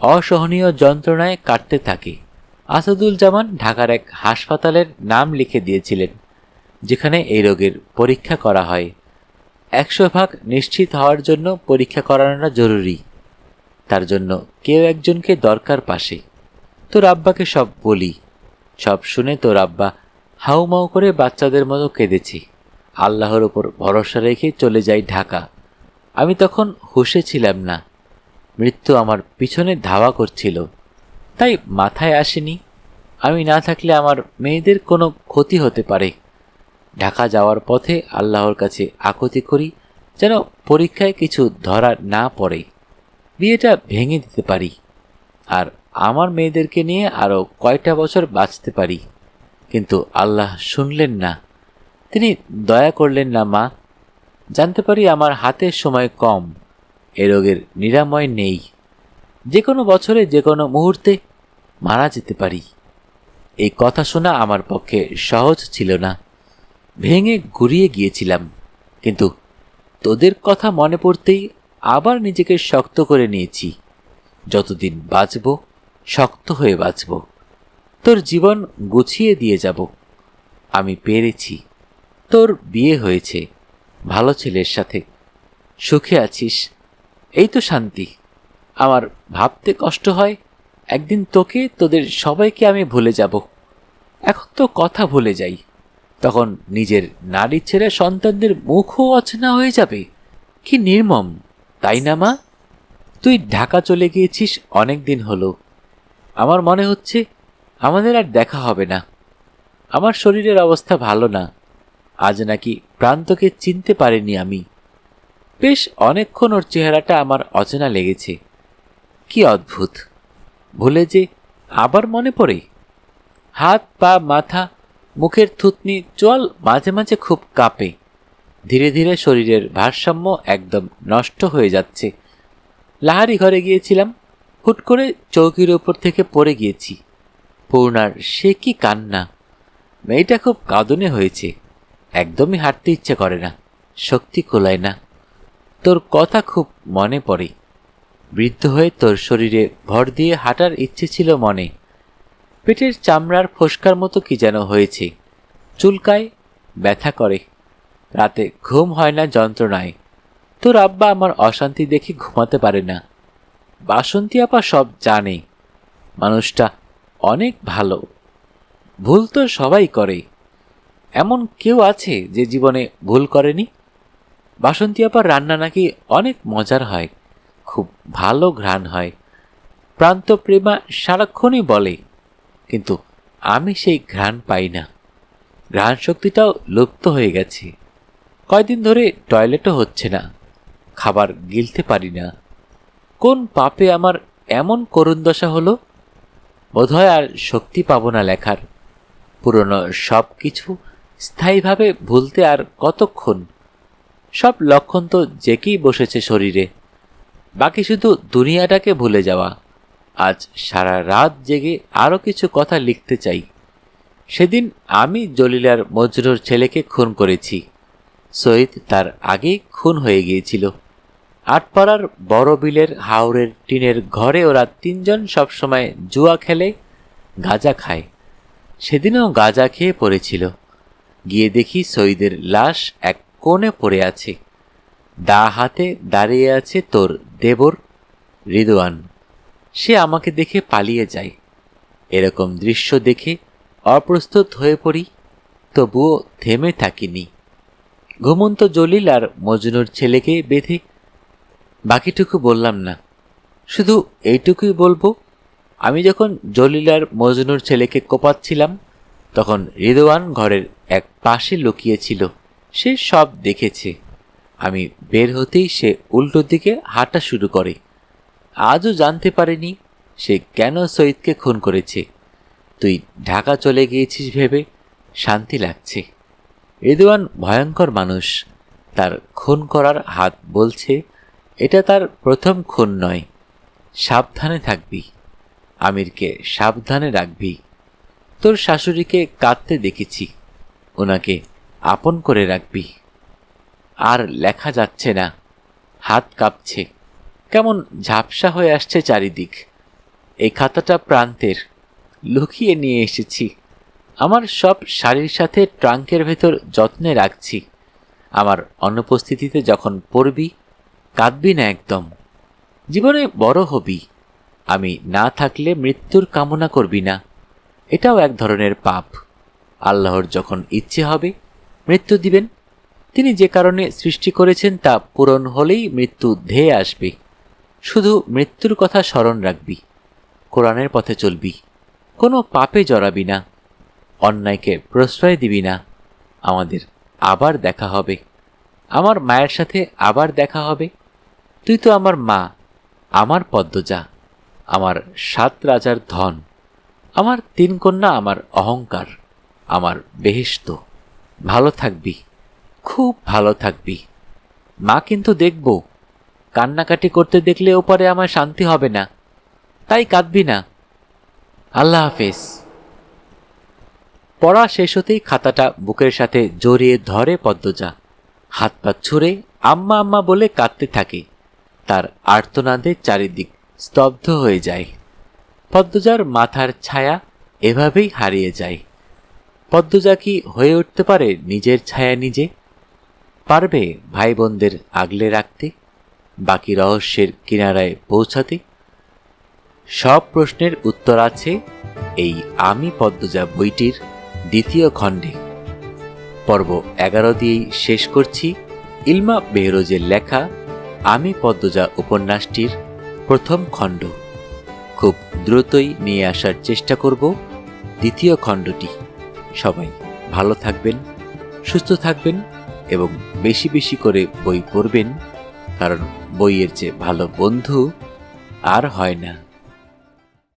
অসহনীয় যন্ত্রণায় কাটতে থাকে। আসাদুল জামান ঢাকার এক হাসপাতালের নাম লিখে দিয়েছিলেন, যেখানে এই রোগের পরীক্ষা করা হয়। 100% নিশ্চিত হওয়ার জন্য পরীক্ষা করানোটা জরুরি। তার জন্য কেউ একজনকে দরকার পাশে। তোর আব্বাকে সব বলি। সব শুনে তোর আব্বা হাউমাউ করে বাচ্চাদের মতো কেঁদেছে। আল্লাহর ওপর ভরসা রেখে চলে যাই ঢাকা। আমি তখন হুঁশে ছিলাম না। মৃত্যু আমার পিছনে ধাওয়া করছিল, তাই মাথায় আসেনি আমি না থাকলে আমার মেয়েদের কোনো ক্ষতি হতে পারে। ঢাকা যাওয়ার পথে আল্লাহর কাছে আকুতি করি যেন পরীক্ষায় কিছু ধরা না পড়ে, বিয়েটা ভেঙে দিতে পারি, আর আমার মেয়েদেরকে নিয়ে আরও কয়টা বছর বাঁচতে পারি। কিন্তু আল্লাহ শুনলেন না, তিনি দয়া করলেন না। মা, জানতে পারি আমার হাতের সময় কম, এ রোগের নিরাময় নেই। যে কোনো বছরে যে কোনো মুহূর্তে মারা যেতে পারি। এই কথা শোনা আমার পক্ষে সহজ ছিল না। ভেঙে গুড়িয়ে গিয়েছিলাম। কিন্তু তোদের কথা মনে পড়তেই আবার নিজেকে শক্ত করে নিয়েছি। যতদিন বাঁচব, শক্ত হয়ে বাঁচব। তোর জীবন গুছিয়ে দিয়ে যাব। আমি পেরেছি। তোর বিয়ে হয়েছে ভালো ছেলের সাথে, সুখে আছিস, এই তো শান্তি। আমার ভাবতে কষ্ট হয় একদিন তোকে, তোদের সবাইকে আমি ভুলে যাব। এখন তো কথা ভুলে যাই, তখন নিজের নারী ছেড়ে সন্তানদের মুখও অচেনা হয়ে যাবে। কি নির্মম, তাই না মা? তুই ঢাকা চলে গিয়েছিস অনেক দিন হলো। আমার মনে হচ্ছে আমাদের আর দেখা হবে না। আমার শরীরের অবস্থা ভালো না। আজ নাকি প্রান্তকে চিনতে পারিনি আমি। বেশ অনেকক্ষণ ওর চেহারাটা আমার অচেনা লেগেছে। কি অদ্ভুত, ভুলে যে আবার মনে পড়ে। হাত পা মাথা মুখের থুতনি চোয়াল মাঝে মাঝে খুব কাঁপে। ধীরে ধীরে শরীরের ভারসাম্য একদম নষ্ট হয়ে যাচ্ছে। লাহারি ঘরে গিয়েছিলাম, হুট করে চৌকির ওপর থেকে পড়ে গিয়েছি। পূর্ণার সে কি কান্না! মেয়েটা খুব কাঁদনে হয়েছে, একদমই হাঁটতে ইচ্ছে করে না, শক্তি কোলায় না। তোর কথা খুব মনে পড়ে। বৃদ্ধ হয়ে তোর শরীরে ভর দিয়ে হাঁটার ইচ্ছে ছিল মনে। পেটের চামড়ার ফোসকার মতো কি যেন হয়েছে, চুলকায়, ব্যথা করে। রাতে ঘুম হয় না যন্ত্রণায়। তোর আব্বা আমার অশান্তি দেখে ঘুমাতে পারে না। বাসন্তী আপা সব জানে। মানুষটা অনেক ভালো। ভুল তো সবাই করে, এমন কেউ আছে যে জীবনে ভুল করেনি? বাসন্তী আপার রান্না নাকি অনেক মজার হয়, খুব ভালো ঘ্রাণ হয়। প্রান্তপ্রেমা সারাক্ষণই বলে, কিন্তু আমি সেই ঘ্রাণ পাই না। ঘ্রাণ শক্তিটাও লুপ্ত হয়ে গেছে। কয়দিন ধরে টয়লেটও হচ্ছে না, খাবার গিলতে পারি না। কোন পাপে আমার এমন করুণ দশা হলো? বোধহয় আর শক্তি পাব না লেখার। পুরনো সব কিছু স্থায়ীভাবে ভুলতে আর কতক্ষণ? সব লক্ষণ তো জেকেই বসেছে শরীরে, বাকি শুধু দুনিয়াটাকে ভুলে যাওয়া। আজ সারা রাত জেগে আরও কিছু কথা লিখতে চাই। সেদিন আমি জলিলার মজনুর ছেলেকে খুন করেছি। শহীদ তার আগেই খুন হয়ে গিয়েছিল। আটপাড়ার বড় বিলের হাওরের টিনের ঘরে ওরা তিনজন সবসময় জুয়া খেলে, গাঁজা খায়। সেদিনও গাঁজা খেয়ে পড়েছিল। গিয়ে দেখি শহীদের লাশ এক কোণে পড়ে আছে। দা হাতে দাঁড়িয়ে আছে তোর দেবর রিদওয়ান। সে আমাকে দেখে পালিয়ে যায়। এরকম দৃশ্য দেখে অপ্রস্তুত হয়ে পড়ি, তবুও থেমে থাকিনি। ঘুমন্ত জলিল আর মজনুর ছেলেকে বেঁধে বাকিটুকু বললাম না, শুধু এইটুকুই বলবো, আমি যখন জলিল আর মজনুর ছেলেকে কোপাচ্ছিলাম তখন রিদওয়ান ঘরের এক পাশে লুকিয়েছিল। সে সব দেখেছে। আমি বের হতেই সে উল্টো দিকে হাঁটা শুরু করে। আজও জানতে পারেনি সে কেন শহীদকে খুন করেছে। তুই ঢাকা চলে গিয়েছিস ভেবে শান্তি লাগছে। রিদওয়ান ভয়ঙ্কর মানুষ। তার খুন করার হাত বলছে এটা তার প্রথম খুন নয়। সাবধানে থাকবি, আমিরকে সাবধানে রাখবি। তোর শাশুড়িকে কাঁদতে দেখেছি, ওনাকে আপন করে রাখবি। আর লেখা যাচ্ছে না, হাত কাঁপছে, কেমন ঝাপসা হয়ে আসছে চারিদিক। এই খাতাটা প্রান্তের, লুকিয়ে নিয়ে এসেছি। আমার সব শাড়ির সাথে ট্রাঙ্কের ভেতর যত্নে রাখছি। আমার অনুপস্থিতিতে যখন পড়বি কাঁদবি না একদম। জীবনে বড় হবি, আমি না থাকলে মৃত্যুর কামনা করবি না। এটাও এক ধরনের পাপ। আল্লাহর যখন ইচ্ছে হবে মৃত্যু দিবেন। তিনি যে কারণে সৃষ্টি করেছেন তা পূরণ হলেই মৃত্যু ধেয়ে আসবে। শুধু মৃত্যুর কথা স্মরণ রাখবি, কোরআনের পথে চলবি, কোনো পাপে জড়াবি না, অন্যায়কে প্রশ্রয় দিবি না। আমাদের আবার দেখা হবে, আমার মায়ের সাথে আবার দেখা হবে। তুই তো আমার মা, আমার পদ্মজা, আমার 7 রাজার ধন, আমার 3 কন্যা, আমার অহংকার, আমার বেহেশত। ভালো থাকবি, খুব ভালো থাকবি। মা কিন্তু দেখব, কান্নাকাটি করতে দেখলে ওপারে আমার শান্তি হবে না, তাই কাঁদবি না। আল্লাহ হাফেজ। পড়া শেষ হতেই খাতাটা বুকের সাথে জড়িয়ে ধরে পদ্মজা। হাত পা ছুঁড়ে আম্মা আম্মা বলে কাঁদতে থাকে। তার আর্তনাদে চারিদিক স্তব্ধ হয়ে যায়। পদ্মজার মাথার ছায়া এভাবেই হারিয়ে যায়। পদ্মজা কি হয়ে উঠতে পারে নিজের ছায়া নিজে? পারবে ভাই বোনদের আগলে রাখতে, বাকি রহস্যের কিনারায় পৌঁছাতে? সব প্রশ্নের উত্তর আছে এই আমি পদ্মজা বইটির 2য় খণ্ডে। পর্ব 11 দিয়েই শেষ করছি ইলমা বেহরোজের লেখা আমি পদ্মজা উপন্যাসটির 1ম খণ্ড। খুব দ্রুতই নিয়ে আসার চেষ্টা করব 2য় খণ্ডটি। সবাই ভালো থাকবেন, সুস্থ থাকবেন এবং বেশি বেশি করে বই পড়বেন, কারণ বইয়ের চেয়ে ভালো বন্ধু আর হয় না।